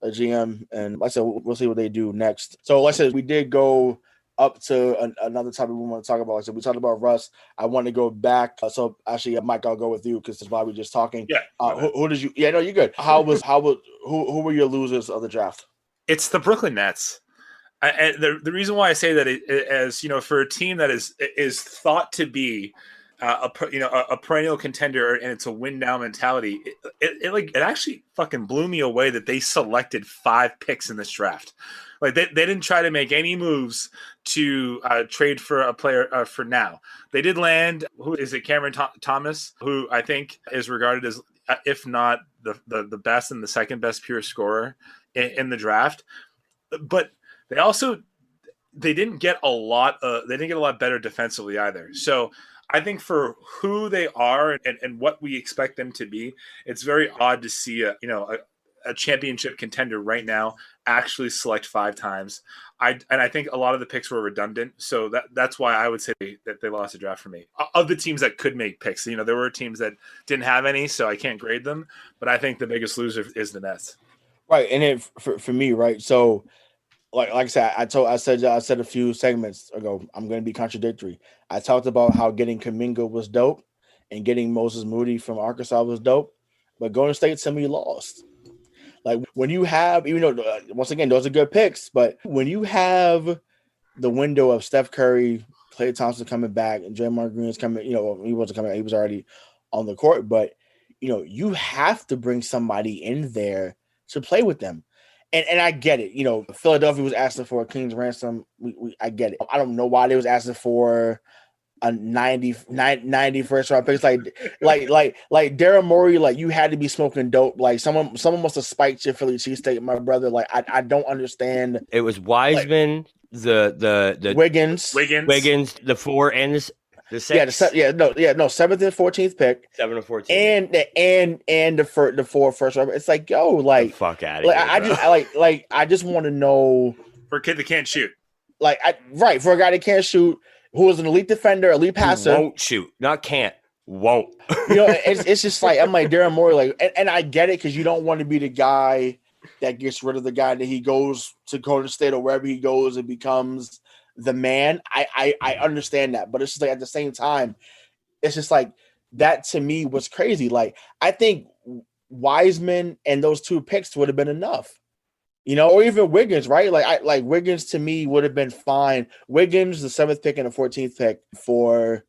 a GM, and like I said, we'll see what they do next. So, like I said, we did go up to another topic we want to talk about. Like I said, we talked about Russ. I want to go back. So actually, Mike, I'll go with you because it's why we're just talking. Yeah. Who did you? Yeah, no, you're good. Who were your losers of the draft? It's the Brooklyn Nets. And the reason why I say that as for a team that is thought to be a perennial contender and it's a win now mentality, it actually fucking blew me away that they selected 5 picks in this draft. Like they didn't try to make any moves to trade for a player for now. They did land, who is it, Cameron Thomas, who I think is regarded as, if not the best and the second best pure scorer in the draft. But they didn't get a lot better defensively either. So I think for who they are and what we expect them to be, it's very odd to see a championship contender right now actually select 5 times. I think a lot of the picks were redundant, so that's why I would say that they lost the draft for me. Of the teams that could make picks, there were teams that didn't have any, so I can't grade them. But I think the biggest loser is the Nets. Right, and then for me, right. So, like I said, I said a few segments ago, I'm going to be contradictory. I talked about how getting Kuminga was dope, and getting Moses Moody from Arkansas was dope, but Golden State semi lost. Like when you have, even though once again those are good picks, but when you have the window of Steph Curry, Klay Thompson coming back, and Draymond Green is coming, he wasn't coming, he was already on the court, but you have to bring somebody in there to play with them, and I get it. Philadelphia was asking for a king's ransom. I get it. I don't know why they was asking for a 90 first round picks, like Daryl Morey, like you had to be smoking dope. Like someone must have spiked your Philly cheesesteak, my brother. Like I don't understand. It was Wiseman, the Wiggins, the 4 and the 6. 7th and 14th pick, 7 and 14, and the 4 first round. It's like, yo, like the fuck out of here. I just want to know, for a kid that can't shoot, for a guy that can't shoot, who is an elite defender, elite passer. Won't shoot. Not can't. Won't. It's just like, I'm like Darren Moore, like, and I get it because you don't want to be the guy that gets rid of the guy that he goes to Golden State or wherever he goes and becomes the man. I understand that, but it's just like at the same time, it's just like that to me was crazy. Like I think Wiseman and those 2 picks would have been enough. Or even Wiggins, right? Like Wiggins to me would have been fine. Wiggins, the 7th pick and the 14th pick for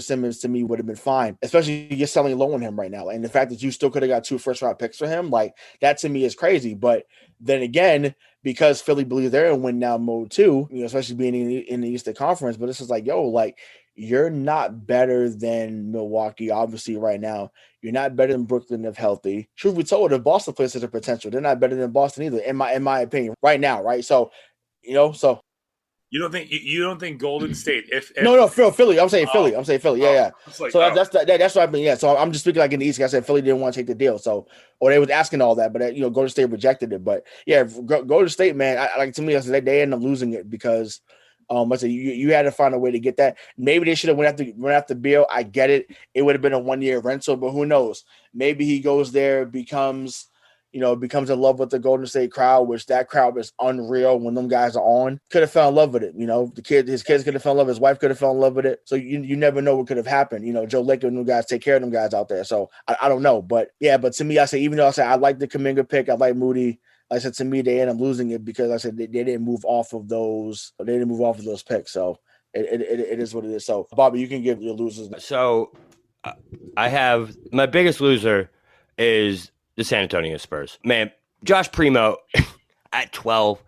Simmons to me would have been fine, especially you're selling low on him right now. And the fact that you still could have got 2 first round picks for him, like that to me is crazy. But then again, because Philly believes they're in win now mode too, especially being in the Eastern Conference. But it's just like, yo, like you're not better than Milwaukee, obviously right now. You're not better than Brooklyn if healthy. Truth be told, if Boston plays such a potential, they're not better than Boston either, in my opinion, right now, right? So, so you don't think Golden State if no Philly. I'm saying Philly. Yeah. Like, so that's what I mean. Yeah. So I'm just speaking like in the East. I said Philly didn't want to take the deal. So or they was asking all that, but Golden State rejected it. But yeah, Golden State, man, to me, I said they ended up losing it because. I said you had to find a way to get that. Maybe they should have went after Beal. I get it. It would have been a 1-year rental, but who knows? Maybe he goes there, becomes in love with the Golden State crowd, which that crowd is unreal when them guys are on. Could have fell in love with it. His kids could have fell in love. His wife could have fell in love with it. So you never know what could have happened. Joe Laker and them guys take care of them guys out there. So I don't know, but yeah. But to me, I say even though I said I like the Kuminga pick, I like Moody. I said to me, they end up losing it because I said they didn't move off of those. They didn't move off of those picks. So it is what it is. So Bobby, you can give your losers. So I have my biggest loser is the San Antonio Spurs. Man, Josh Primo at 12.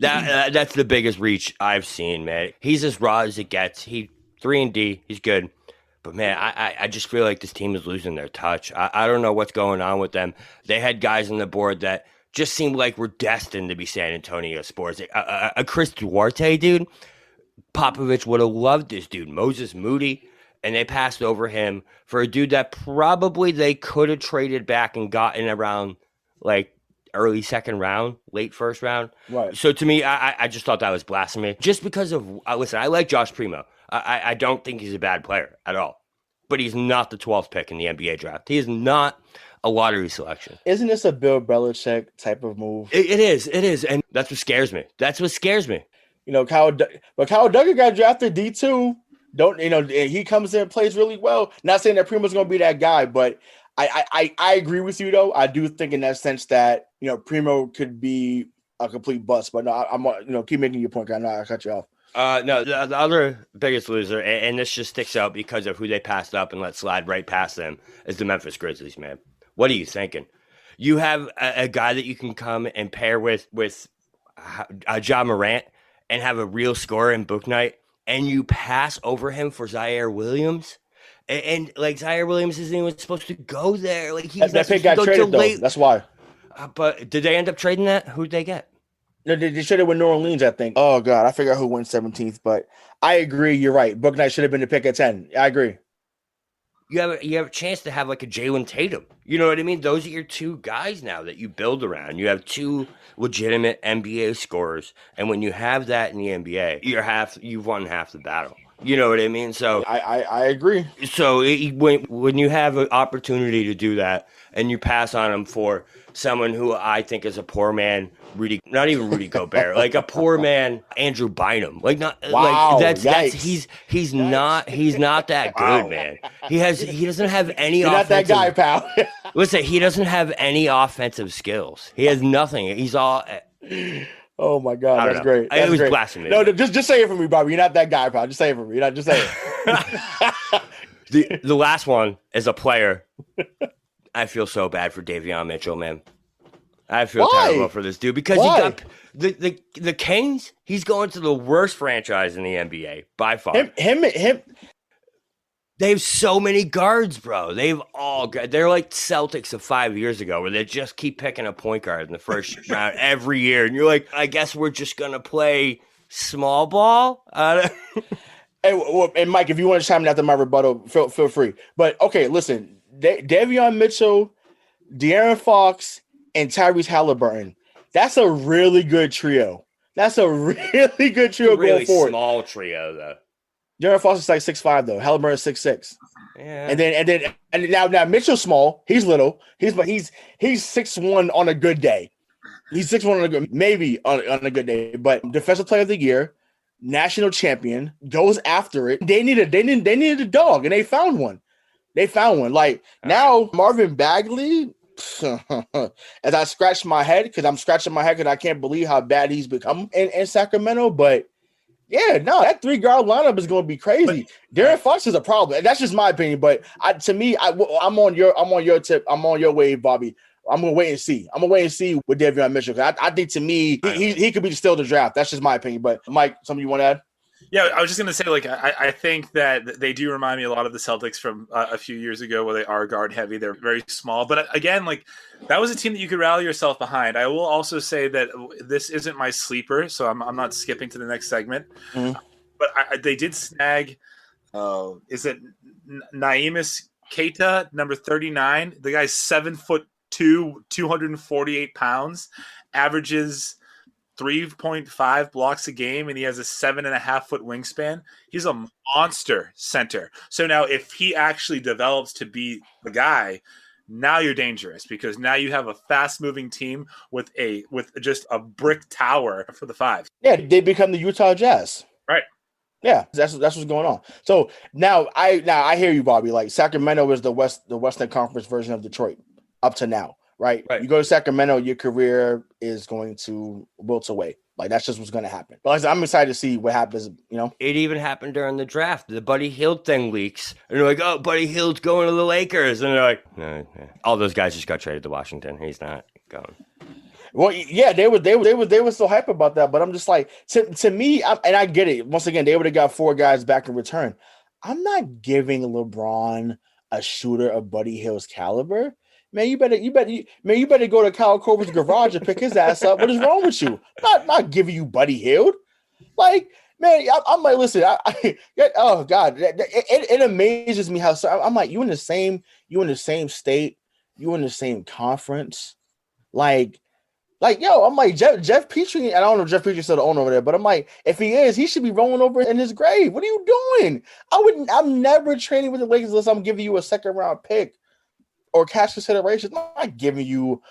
That's the biggest reach I've seen, man. He's as raw as it gets. He 3-and-D. He's good. But, man, I just feel like this team is losing their touch. I don't know what's going on with them. They had guys on the board that just seemed like we're destined to be San Antonio Spurs. A Chris Duarte, dude, Popovich would have loved this dude, Moses Moody, and they passed over him for a dude that probably they could have traded back and gotten around like early second round, late first round. Right. So to me, I just thought that was blasphemy. Just because of, listen, I like Josh Primo. I don't think he's a bad player at all. But he's not the 12th pick in the NBA draft. He is not a lottery selection. Isn't this a Bill Belichick type of move? It is. And that's what scares me. You know, Kyle Duggar got drafted D2. And he comes in and plays really well. Not saying that Primo's going to be that guy, but I agree with you, though. I do think in that sense that, Primo could be a complete bust. But no, I'm keep making your point. I know I cut you off. No, the other biggest loser, and this just sticks out because of who they passed up and let slide right past them, is the Memphis Grizzlies, man. What are you thinking? You have a guy that you can come and pair with Ja Morant and have a real scorer in Book Night, and you pass over him for Zaire Williams? And like, Zaire Williams isn't even supposed to go there. Like, that pick got traded, though. That's why. But did they end up trading that? Who'd they get? No, they traded with New Orleans, I think. Oh, God. I forgot who went 17th, but I agree. You're right. Book Night should have been the pick at 10. I agree. You have a chance to have like a Jalen Tatum. You know what I mean? Those are your two guys now that you build around. You have two legitimate NBA scorers. And when you have that in the NBA, you've won half the battle. You know what I mean? So I agree. So when you have an opportunity to do that and you pass on them for someone who I think is a poor man, not even Rudy Gobert, like a poor man, Andrew Bynum, he's not that good, man. He doesn't have any. You're not that guy, pal. Listen, he doesn't have any offensive skills. He has nothing. He's all. Oh my God, that's great. It was blasphemy. No, just say it for me, Bobby. You're not that guy, pal. Just say it for me. Just say it. The last one is a player. I feel so bad for Davion Mitchell, man. I feel terrible for this dude because he got the Kings. He's going to the worst franchise in the NBA by far. Him. They have so many guards, bro. They're like Celtics of 5 years ago, where they just keep picking a point guard in the first round every year, and you're like, I guess we're just gonna play small ball. And Mike, if you want to chime in after my rebuttal, feel free. But okay, listen, Davion Mitchell, De'Aaron Fox, and Tyrese Halliburton. That's a really good trio. Going forward. Really small trio, though. De'Aaron Fox is like 6'5", though. Halliburton is 6'6". Yeah. And now Mitchell's small. He's little. He's 6'1" on a good day. He's 6'1" on a good day. But defensive player of the year, national champion, goes after it. They needed a dog, and they found one. Now Marvin Bagley. As I scratch my head, because I can't believe how bad he's become in Sacramento, but. Yeah, no, that 3-guard lineup is going to be crazy. De'Aaron Fox is a problem. That's just my opinion. But I'm on your tip. I'm on your wave, Bobby. I'm going to wait and see. With Davion Mitchell. I think to me, he could be still the draft. That's just my opinion. But Mike, something you want to add? Yeah, I was just going to say, I think that they do remind me a lot of the Celtics from a few years ago where they are guard heavy. They're very small. But again, that was a team that you could rally yourself behind. I will also say that this isn't my sleeper, so I'm not skipping to the next segment. Mm-hmm. But they did snag, is it Naemis Keita, number 39? The guy's 7'2", 248 pounds, averages 3.5 blocks a game, and he has a 7.5-foot wingspan. He's a monster center. So now if he actually develops to be the guy, now you're dangerous, because now you have a fast-moving team with just a brick tower for the 5. Yeah, they become the Utah Jazz. Right. Yeah, that's what's going on. So now I hear you, Bobby. Like, Sacramento is the Western Conference version of Detroit up to now. Right. You go to Sacramento, your career is going to wilt away. Like, that's just what's going to happen. But I'm excited to see what happens, It even happened during the draft. The Buddy Hield thing leaks. And they're like, oh, Buddy Hield's going to the Lakers. And they're like, no. All those guys just got traded to Washington. He's not going. Well, yeah, they were so hype about that. But I'm just like, to me, and I get it. Once again, they would have got 4 guys back in return. I'm not giving LeBron a shooter of Buddy Hield's caliber. Man, you better go to Kyle Korver's garage and pick his ass up. What is wrong with you? Not giving you Buddy Hield. Like, Man, I'm like, listen, oh God, it amazes me how I'm like, you in the same state, you in the same conference, yo, I'm like Jeff Petrie. I don't know if Jeff Petrie's still the owner over there, but I'm like, if he is, he should be rolling over in his grave. What are you doing? I'm never training with the Lakers unless I'm giving you a second round pick or cash consideration. I'm not giving you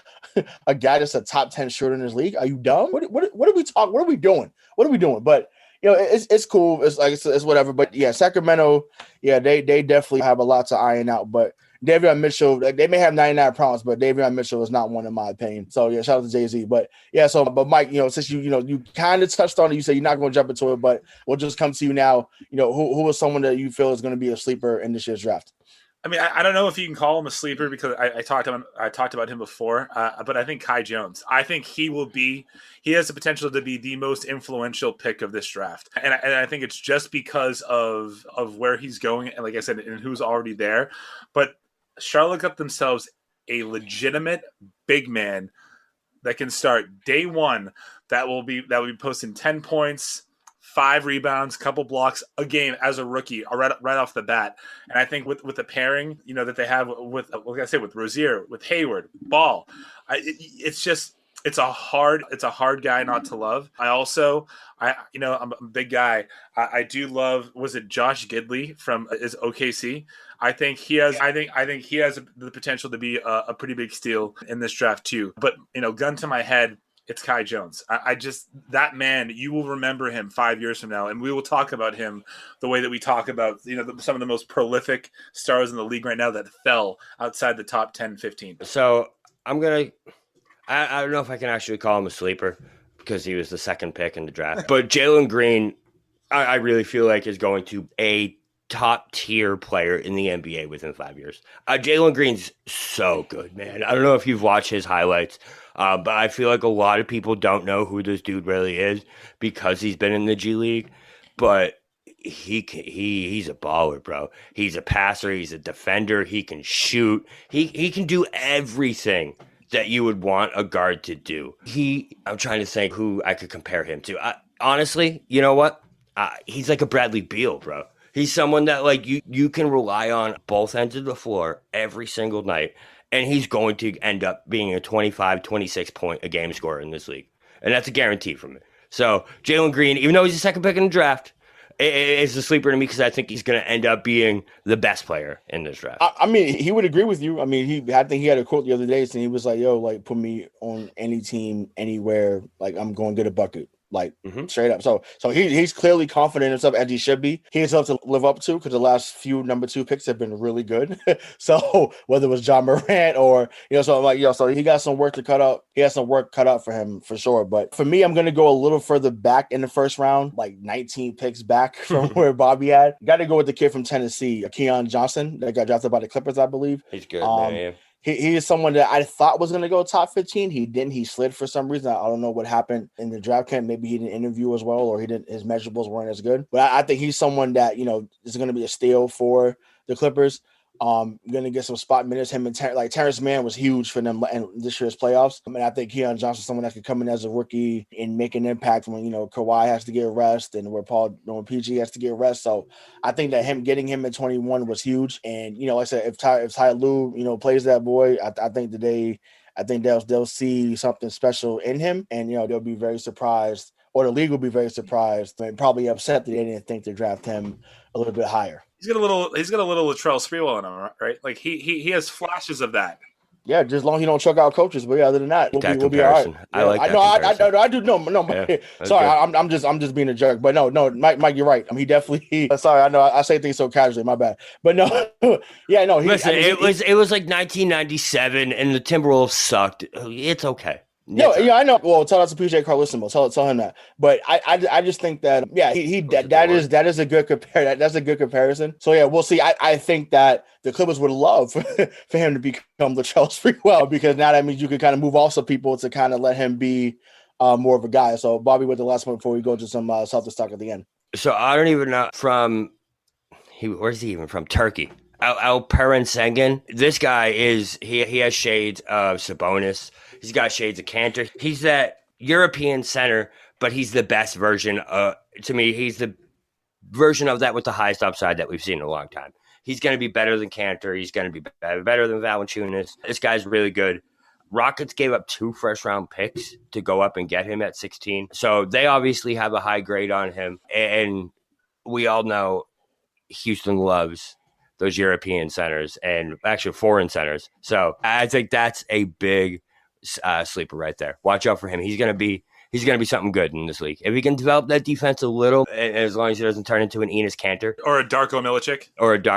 a guy that's a top 10 shooter in this league. Are you dumb? What are we talking? What are we doing? What are we doing? But it's cool. It's like it's whatever. But yeah, Sacramento, yeah, they definitely have a lot to iron out. But Davion Mitchell, they may have 99 problems, but Davion Mitchell is not one in my opinion. So yeah, shout out to Jay-Z. But yeah, but Mike, since you kind of touched on it, you said you're not going to jump into it, but we'll just come to you now. Who is someone that you feel is going to be a sleeper in this year's draft? I mean, I don't know if you can call him a sleeper because I talked about him before, but I think Kai Jones. I think he has the potential to be the most influential pick of this draft, and I think it's just because of where he's going, and like I said, and who's already there. But Charlotte got themselves a legitimate big man that can start day one. That will be posting 10 points. 5 rebounds, couple blocks a game as a rookie, right off the bat. And I think with the pairing, that they have with, like I say, with Rozier, with Hayward, Ball, it's a hard guy not to love. I'm a big guy. I do love. Was it Josh Giddey from is OKC? I think he has the potential to be a pretty big steal in this draft too. But gun to my head, it's Kai Jones. I just, that man, you will remember him 5 years from now, and we will talk about him the way that we talk about, some of the most prolific stars in the league right now that fell outside the top 10, 15. So I don't know if I can actually call him a sleeper because he was the second pick in the draft, but Jalen Green, I really feel like is going to a top tier player in the NBA within 5 years. Jalen Green's so good, man. I don't know if you've watched his highlights. But I feel like a lot of people don't know who this dude really is because he's been in the G League. But he's a baller, bro. He's a passer. He's a defender. He can shoot. He can do everything that you would want a guard to do. I'm trying to think who I could compare him to. Honestly, you know what? He's like a Bradley Beal, bro. He's someone that like you can rely on both ends of the floor every single night. And he's going to end up being a 25, 26 point a game scorer in this league. And that's a guarantee from it. So Jalen Green, even though he's the second pick in the draft, is a sleeper to me because I think he's going to end up being the best player in this draft. I mean, he would agree with you. I mean, I think he had a quote the other day saying he was like, yo, like put me on any team, anywhere. Like I'm going to get a bucket. Like straight up. So he's clearly confident in himself as he should be. He has something to live up to because the last few number 2 picks have been really good. So whether it was John Morant or, so I'm like, so he got some work to cut out. He has some work cut out for him for sure. But for me, I'm going to go a little further back in the first round, like 19 picks back from where Bobby had. Got to go with the kid from Tennessee, Keon Johnson, that got drafted by the Clippers, I believe. He's good, man. He is someone that I thought was going to go top 15. He didn't. He slid for some reason. I don't know what happened in the draft camp. Maybe he didn't interview as well, or his measurables weren't as good. But I think he's someone that, is going to be a steal for the Clippers. Going to get some spot minutes. Him and Terrence Mann was huge for them in this year's playoffs. I mean, I think Keon Johnson is someone that could come in as a rookie and make an impact when, Kawhi has to get rest and when PG has to get rest. So I think that getting him at 21 was huge. And, like I said, if Ty Lue, plays that boy, I think they'll see something special in him, and, they'll be very surprised, or the league will be very surprised and probably upset that they didn't think to draft him a little bit higher. He's got a little Latrell Sprewell in him, right? Like he has flashes of that. Yeah, just as long as you don't choke out coaches, but other than that, we'll be all right. I like that. I do. No. Yeah, sorry, I'm just being a jerk. But no, Mike, you're right. I mean, he definitely. Sorry, I know I say things so casually. My bad. But no, yeah, no. Listen, it was like 1997, and the Timberwolves sucked. It's okay. No, yeah, I know. Well, tell that to PJ Carlissimo. Tell him that. But I just think that that is a good compare. That's a good comparison. So yeah, we'll see. I think that the Clippers would love for him to become Latrell Sprewell, because now that means you can kind of move off some people to kind of let him be more of a guy. So Bobby, with the last one before we go to some Celtics talk at the end. So I don't even know where's he even from? Turkey. Alperen Sengun. This guy he has shades of Sabonis. He's got shades of Cantor. He's that European center, but he's the best version. To me, he's the version of that with the highest upside that we've seen in a long time. He's going to be better than Cantor. He's going to be better than Valanciunas. This guy's really good. Rockets gave up 2 first-round picks to go up and get him at 16. So they obviously have a high grade on him. And we all know Houston loves those European centers and actually foreign centers. So I think that's a big sleeper right there. Watch out for him. He's going to be something good in this league. If he can develop that defense a little, and as long as he doesn't turn into an Enes Kanter. Or a Darko Milicic.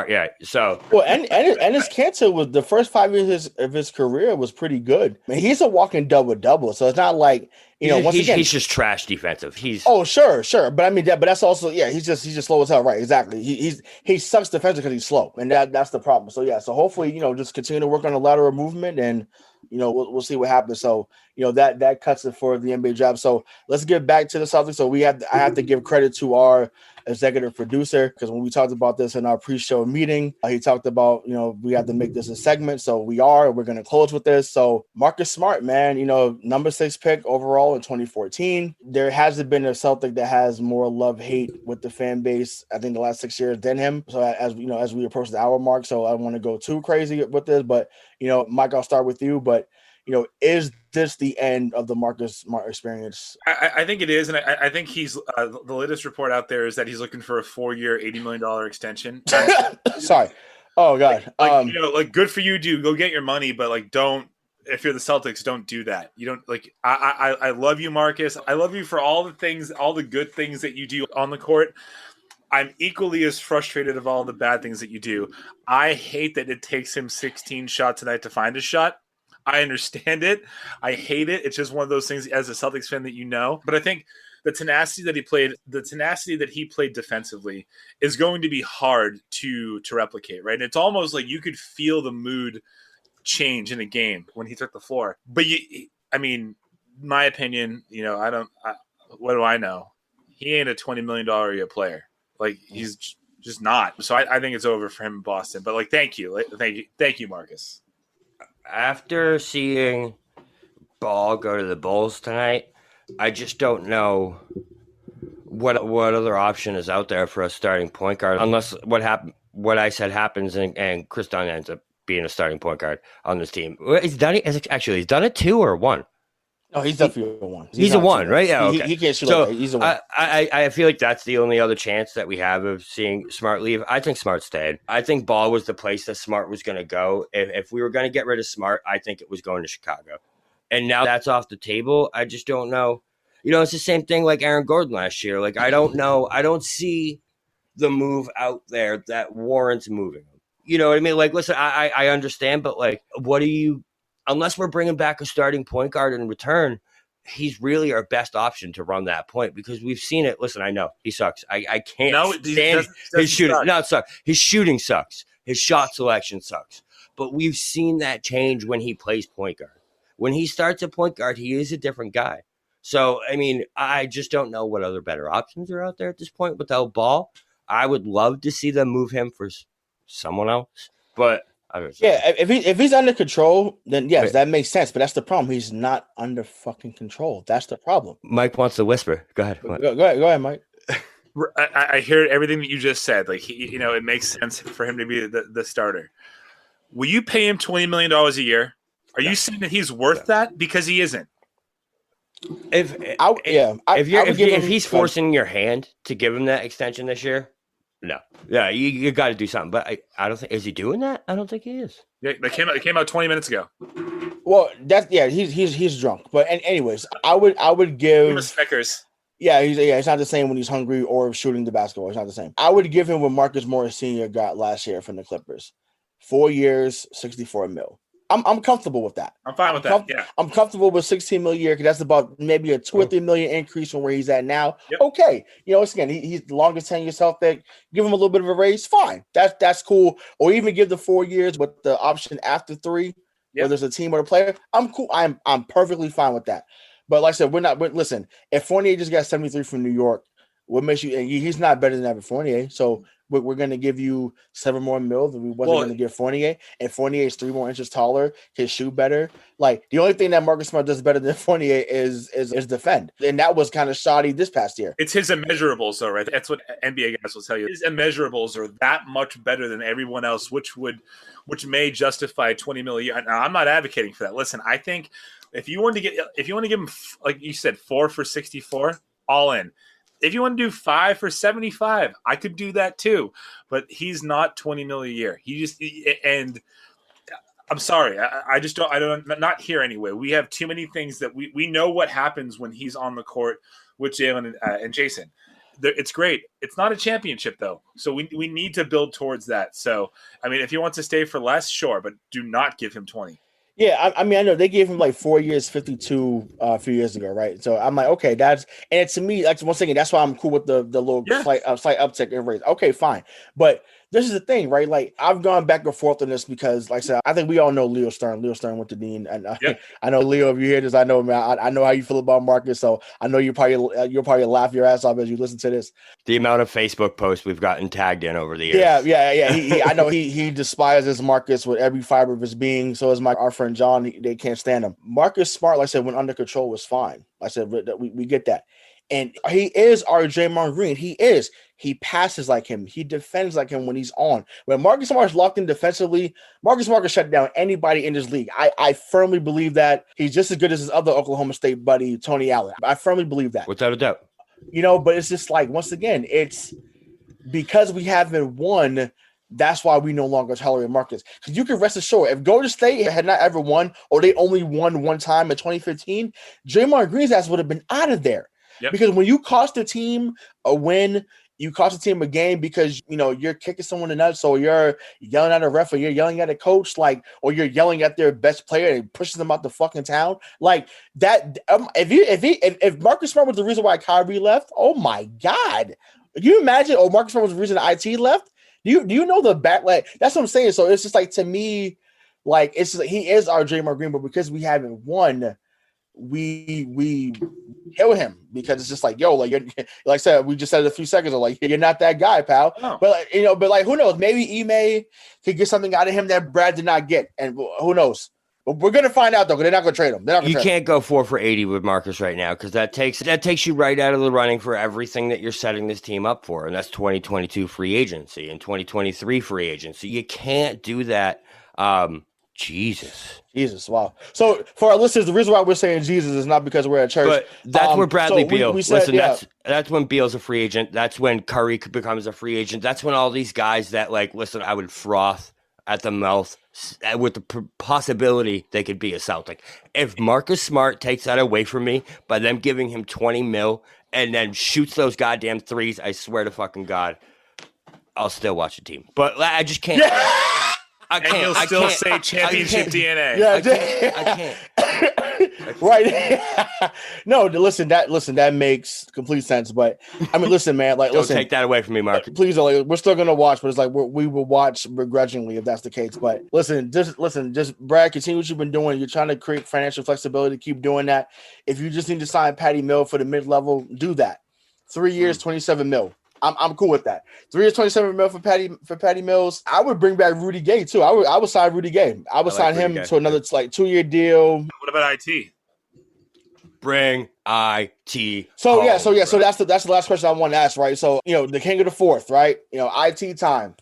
Yeah. So. Well, and his Kanter was the first 5 years of his career was pretty good. I mean, he's a walking double-double, so it's not like, he's just trash defensive. Sure. But I mean, but that's also, he's just slow as hell. Right. Exactly. He sucks defensively because he's slow, and that's the problem. So, so hopefully, just continue to work on the lateral movement, and, we'll see what happens. So, that cuts it for the NBA draft. So let's get back to the Celtics. So I have to give credit to our executive producer, because when we talked about this in our pre-show meeting, he talked about, we have to make this a segment. So we're going to close with this. So Marcus Smart, man, number 6 pick overall in 2014. There hasn't been a Celtic that has more love-hate with the fan base, I think, the last 6 years than him. So as we approach the hour mark, so I don't want to go too crazy with this, but, Mike, I'll start with you, but is this the end of the Marcus Smart experience? I think it is, and I think he's the latest report out there is that he's looking for a 4-year, $80 million extension. Sorry. Oh God. Good for you, dude. Go get your money, but don't. If you're the Celtics, don't do that. You don't I love you, Marcus. I love you for all the things, all the good things that you do on the court. I'm equally as frustrated of all the bad things that you do. I hate that it takes him 16 shots tonight to find a shot. I understand it. I hate it. It's just one of those things as a Celtics fan that But I think the tenacity that he played defensively is going to be hard to replicate, right? And it's almost like you could feel the mood change in a game when he took the floor. But my opinion, what do I know? He ain't a $20 million a year player. He's just not. So I think it's over for him in Boston. But thank you, Marcus. After seeing Ball go to the Bulls tonight, I just don't know what other option is out there for a starting point guard, unless what I said happens and Chris Dunn ends up being a starting point guard on this team. He's done it 2 or 1. No, he's definitely a 1. He's a 1, right? Yeah, okay. He can't shoot like that. He's a 1. I feel like that's the only other chance that we have of seeing Smart leave. I think Smart stayed. I think Ball was the place that Smart was going to go. If we were going to get rid of Smart, I think it was going to Chicago. And now that's off the table. I just don't know. It's the same thing like Aaron Gordon last year. I don't know. I don't see the move out there that warrants moving him. You know what I mean? Listen, I understand, but what do you... Unless we're bringing back a starting point guard in return, he's really our best option to run that point, because we've seen it. Listen, I know he sucks. I can't stand his shooting. No, it sucks. His shooting sucks. His shot selection sucks. But we've seen that change when he plays point guard. When he starts at point guard, he is a different guy. So, I just don't know what other better options are out there at this point without Ball. I would love to see them move him for someone else, but... if he's under control, then yes, that makes sense. But that's the problem. He's not under fucking control. That's the problem. Mike wants to whisper. Go ahead. Go ahead, Mike. I hear everything that you just said. It makes sense for him to be the starter. Will you pay him $20 million a year? Are you saying that he's worth that? Because he isn't. If he's forcing your hand to give him that extension this year, no. Yeah, you got to do something. But I don't think, is he doing that? I don't think he is. Yeah, it came out 20 minutes ago. Well, he's drunk. But anyways, I would give Snickers. Yeah, it's not the same when he's hungry or shooting the basketball. It's not the same. I would give him what Marcus Morris Sr. got last year from the Clippers. 4 years, $64 million. I'm comfortable with that. I'm fine with that. Yeah, I'm comfortable with $16 million a year, because that's about maybe a $2 or $3 million increase from where he's at now. Yep. Okay, again, he's the longest tenure Celtic. Give him a little bit of a raise, fine. That's cool. Or even give the 4 years with the option after 3, whether it's a team or a player. I'm cool. I'm perfectly fine with that. But like I said, listen. If Fournier just got 73 from New York, What makes you? And he's not better than Evan Fournier. So we're going to give you 7 more mil than we wasn't going to give Fournier. And Fournier is 3 more inches taller. His shoe better. Like the only thing that Marcus Smart does better than Fournier is defend. And that was kind of shoddy this past year. It's his immeasurables, though, right? That's what NBA guys will tell you. His immeasurables are that much better than everyone else, which may justify $20 million. Now, I'm not advocating for that. Listen, I think if you want to give him, like you said, 4 for 64, all in. If you want to do 5 for 75, I could do that too. But he's not $20 million a year. And I'm sorry, I don't not here anyway. We have too many things that we know what happens when he's on the court with Jalen and Jason. It's great. It's not a championship though, so we need to build towards that. So I mean, if he wants to stay for less, sure, but do not give him 20. Yeah, I mean, I know they gave him like 4 years, 52 a few years ago, right? So I'm like, okay, and to me, like once again, that's why I'm cool with the little slight uptick in rates. Okay, fine, but this is the thing, right? Like I've gone back and forth on this because, like I said, I think we all know Leo Stern. Leo Stern went to Dean, and I know Leo. If you hear this, I know, man. I know how you feel about Marcus, so I know you'll probably laugh your ass off as you listen to this. The amount of Facebook posts we've gotten tagged in over the years. Yeah. I know he despises Marcus with every fiber of his being. So is our friend John. They can't stand him. Marcus Smart, like I said, when under control was fine. Like I said, we get that. And he is our Draymond Green. He passes like him. He defends like him when he's on. When Marcus Smart's locked in defensively, Marcus Smart can shut down anybody in this league. I firmly believe that he's just as good as his other Oklahoma State buddy, Tony Allen. I firmly believe that. Without a doubt. But it's just like, once again, it's because we haven't won. That's why we no longer tolerate Marcus. Because you can rest assured, if Golden State had not ever won, or they only won one time in 2015, Draymond Green's ass would have been out of there. Yep. Because when you cost a team a win, you cost a team a game because you're kicking someone in the nuts, or you're yelling at a ref, or you're yelling at a coach, or you're yelling at their best player and pushing them out the fucking town, like that. If Marcus Smart was the reason why Kyrie left, oh my god, can you imagine? Or Marcus Smart was the reason IT left. Do you know the backlash? That's what I'm saying. So it's just like, to me, like he is our Draymond Green, but because we haven't won, we kill him, because it's just like, yo, like like I said, we just said it a few seconds ago, like you're not that guy, pal. Oh. But who knows? Maybe Ime could get something out of him that Brad did not get, and who knows? But we're gonna find out though, because they're not gonna trade him. You can't go 4 for 80 with Marcus right now, because that takes you right out of the running for everything that you're setting this team up for, and that's 2022 free agency and 2023 free agency. You can't do that. Jesus, wow. So for our listeners, the reason why we're saying Jesus is not because we're at church. But that's where Bradley Beal. We said, listen, that's when Beal's a free agent. That's when Curry becomes a free agent. That's when all these guys that, like, listen, I would froth at the mouth with the possibility they could be a Celtic. If Marcus Smart takes that away from me by them giving him 20 mil and then shoots those goddamn threes, I swear to fucking God, I'll still watch the team. But I just can't. Yeah. I can't. And you'll still say championship DNA. Yeah, I can't. Right. No, listen, that makes complete sense. But I mean, listen, man, like, don't take that away from me, Mark. Please, we're still gonna watch, but it's like we will watch begrudgingly if that's the case. But just Brad, continue what you've been doing. You're trying to create financial flexibility. Keep doing that. If you just need to sign Patty Mill for the mid-level, do that. 3 years, 27 mil. I'm cool with that. 3 years, 27 mil for Patty Mills. I would bring back Rudy Gay too. I would sign Rudy Gay. I would sign him to another 2-year deal. What about IT? Bring IT. So home, So that's the last question I want to ask, right? So the king of the fourth, right? IT time.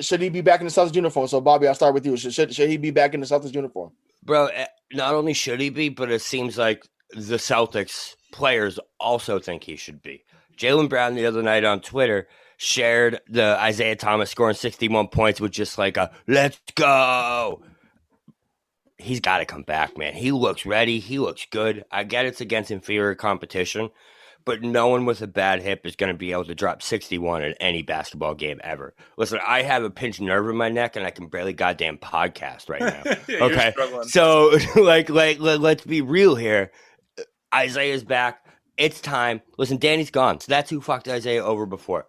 Should he be back in the Celtics uniform? So Bobby, I'll start with you. Should he be back in the Celtics uniform? Bro, not only should he be, but it seems like the Celtics players also think he should be. Jaylen Brown the other night on Twitter shared the Isaiah Thomas scoring 61 points with just like a let's go. He's got to come back, man. He looks ready. He looks good. I get it's against inferior competition, but no one with a bad hip is going to be able to drop 61 in any basketball game ever. Listen, I have a pinched nerve in my neck and I can barely goddamn podcast right now. Okay. So let's be real here. Isaiah's back. It's time. Listen, Danny's gone. So that's who fucked Isaiah over before.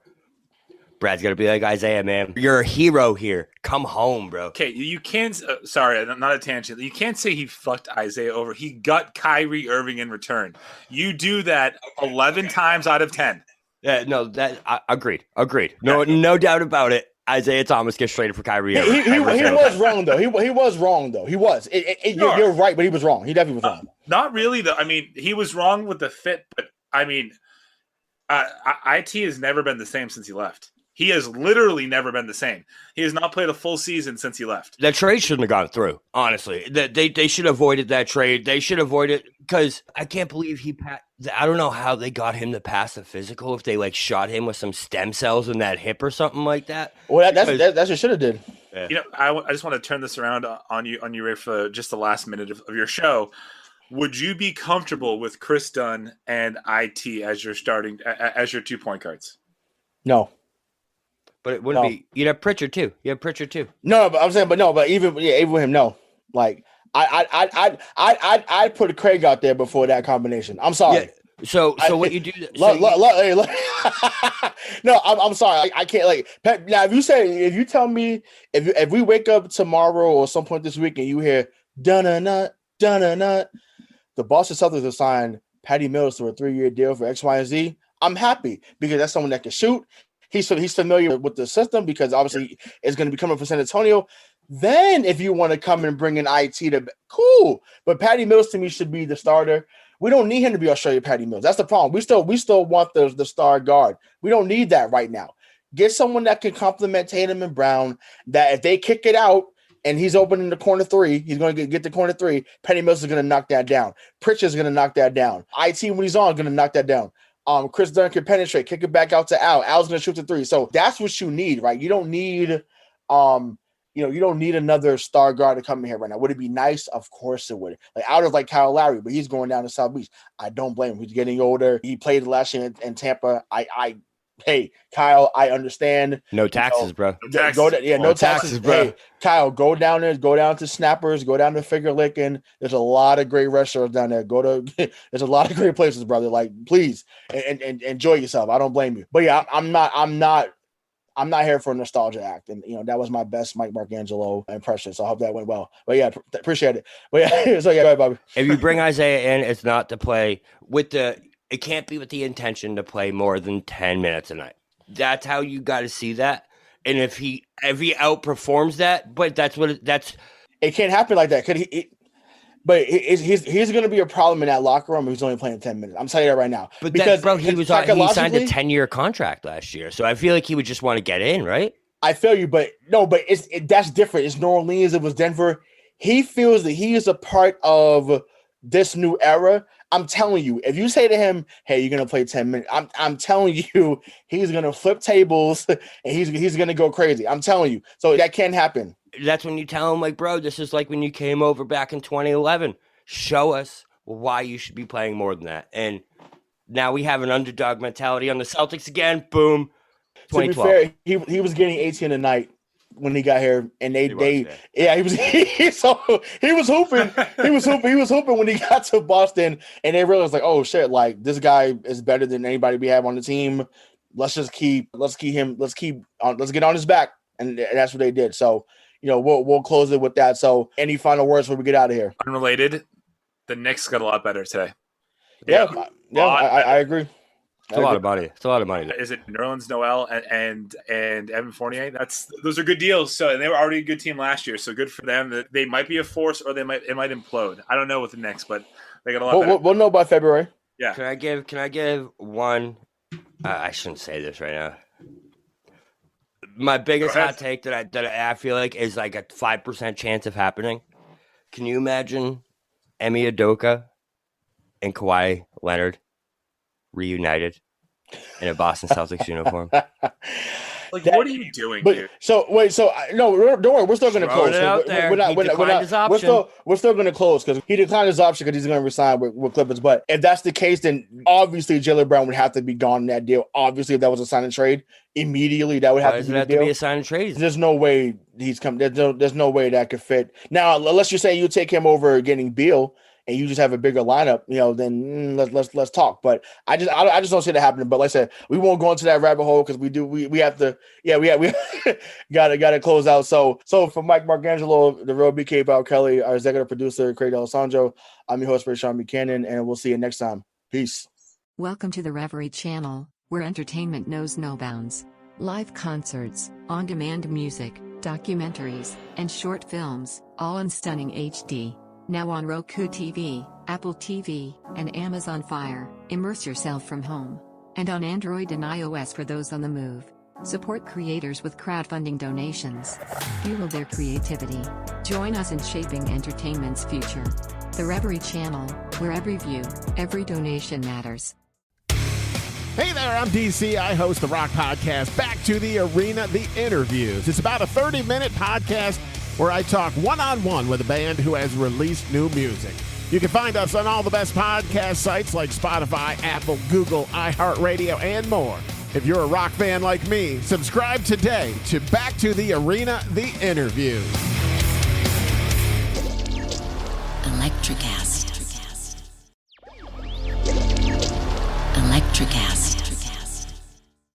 Brad's going to be like, Isaiah, man, you're a hero here. Come home, bro. Okay, you can't sorry, not a tangent. You can't say he fucked Isaiah over. He got Kyrie Irving in return. You do that 11 times out of 10. Yeah, no, agreed. No doubt about it. Isaiah Thomas gets traded for Kyrie. He was wrong though. He was wrong though. He was. Sure. You're right, but he was wrong. He definitely was wrong. Not really though. I mean, he was wrong with the fit, but I mean, IT has never been the same since he left. He has literally never been the same. He has not played a full season since he left. That trade shouldn't have gone through, honestly. They should have avoided that trade. They should avoid it because I can't believe I don't know how they got him to pass the physical if they like shot him with some stem cells in that hip or something like that. Well, that's what should have did. Yeah. You know, I just want to turn this around on you, Ray, for just the last minute of your show. Would you be comfortable with Chris Dunn and IT as your as your 2 point guards? No. But it wouldn't be. You'd have Pritchard too. No, but I'm saying, but even with him, no. Like I'd put Craig out there before that combination. I'm sorry. Yeah. So what you do? No, I'm sorry. I can't like now. If you tell me if we wake up tomorrow or some point this week and you hear dun-a-nut, the Boston Celtics have signed Patty Mills to a 3-year deal for X, Y, and Z. I'm happy because that's someone that can shoot. He's familiar with the system because obviously it's going to be coming from San Antonio. Then if you want to come and bring in IT to cool, but Patty Mills to me should be the starter. We don't need him to be Australia Patty Mills. That's the problem. We still want the star guard. We don't need that right now. Get someone that can complement Tatum and Brown. That if they kick it out and he's opening the corner 3, he's going to get the corner 3. Patty Mills is going to knock that down. Pritchard's going to knock that down. IT when he's on going to knock that down. Chris Dunn can penetrate, kick it back out to Al. Al's going to shoot the 3. So that's what you need, right? You don't need, you don't need another star guard to come in here right now. Would it be nice? Of course it would. Like out of like Kyle Lowry, but he's going down to South Beach. I don't blame him. He's getting older. He played last year in Tampa. Hey, Kyle, I understand. No taxes, bro. No taxes, bro. Hey, Kyle, go down there. Go down to Snappers. Go down to Finger Licking. There's a lot of great restaurants down there. There's a lot of great places, brother. Like, please, and enjoy yourself. I don't blame you. But yeah, I'm not here for a nostalgia act. And, that was my best Mike Marcangelo impression. So I hope that went well. But yeah, appreciate it. But yeah, so yeah, go ahead, Bobby. If you bring Isaiah in, it's not to play it can't be with the intention to play more than 10 minutes a night. That's how you got to see that. And if he outperforms that, but it can't happen like that. He's going to be a problem in that locker room if he's only playing 10 minutes. I'm telling you that right now. But he signed a 10-year contract last year. So I feel like he would just want to get in, right? I feel you, but no, but that's different. It's New Orleans. It was Denver. He feels that he is a part of this new era. I'm telling you, if you say to him, "Hey, you're gonna play 10 minutes," I'm telling you, he's gonna flip tables and he's gonna go crazy. I'm telling you, so that can't happen. That's when you tell him, like, bro, this is like when you came over back in 2011. Show us why you should be playing more than that. And now we have an underdog mentality on the Celtics again. Boom. 2012. To be fair, he was getting 18 a night when he got here, and he was hooping. He was hooping when he got to Boston, and they realized like, oh shit, like this guy is better than anybody we have on the team. Let's get on his back, and that's what they did. So we'll close it with that. So any final words before we get out of here? Unrelated, the Knicks got a lot better today. Yeah, I agree. It's a lot of money. Is it Nerlens Noel and Evan Fournier? Those are good deals. So and they were already a good team last year. So good for them. They might be a force, or it might implode. I don't know with the Knicks, but they got a lot better. We'll know by February. Yeah. Can I give one? I shouldn't say this right now. My biggest hot take that I feel like is like a 5% chance of happening. Can you imagine Emi Udoka and Kawhi Leonard reunited in a Boston Celtics uniform? Like, what are you doing, dude? No, don't worry. We're still going to close. We're still going to close because he declined his option because he's going to resign with Clippers. But if that's the case, then obviously Jaylen Brown would have to be gone in that deal. Obviously, if that was a sign and trade, immediately that would have to be a sign and trade. There's no way he's come. There's no way that could fit. Now, unless you're saying you take him over getting Beal, and you just have a bigger lineup, then let's talk. But I just don't see that happening. But like I said, we won't go into that rabbit hole because we have to. Yeah, we gotta close out. So for Mike Marcangelo, the real BK Bow Kelly, our executive producer Craig Alessandro, I'm your host Rayshawn Buchanan, and we'll see you next time. Peace. Welcome to the Reverie channel. where entertainment knows no bounds. Live concerts, on-demand music, documentaries, and short films, all in stunning HD. Now on Roku TV, Apple TV, and Amazon Fire. Immerse yourself from home. And on Android and iOS for those on the move. Support creators with crowdfunding donations. Fuel their creativity. Join us in shaping entertainment's future. The Reverie Channel, where every view, every donation matters. Hey there, I'm DC. I host the rock podcast Back to the Arena, The Interviews. It's about a 30-minute podcast where I talk one-on-one with a band who has released new music. You can find us on all the best podcast sites like Spotify, Apple, Google, iHeartRadio, and more. If you're a rock fan like me, subscribe today to Back to the Arena, The Interviews. Electricast. Electricast.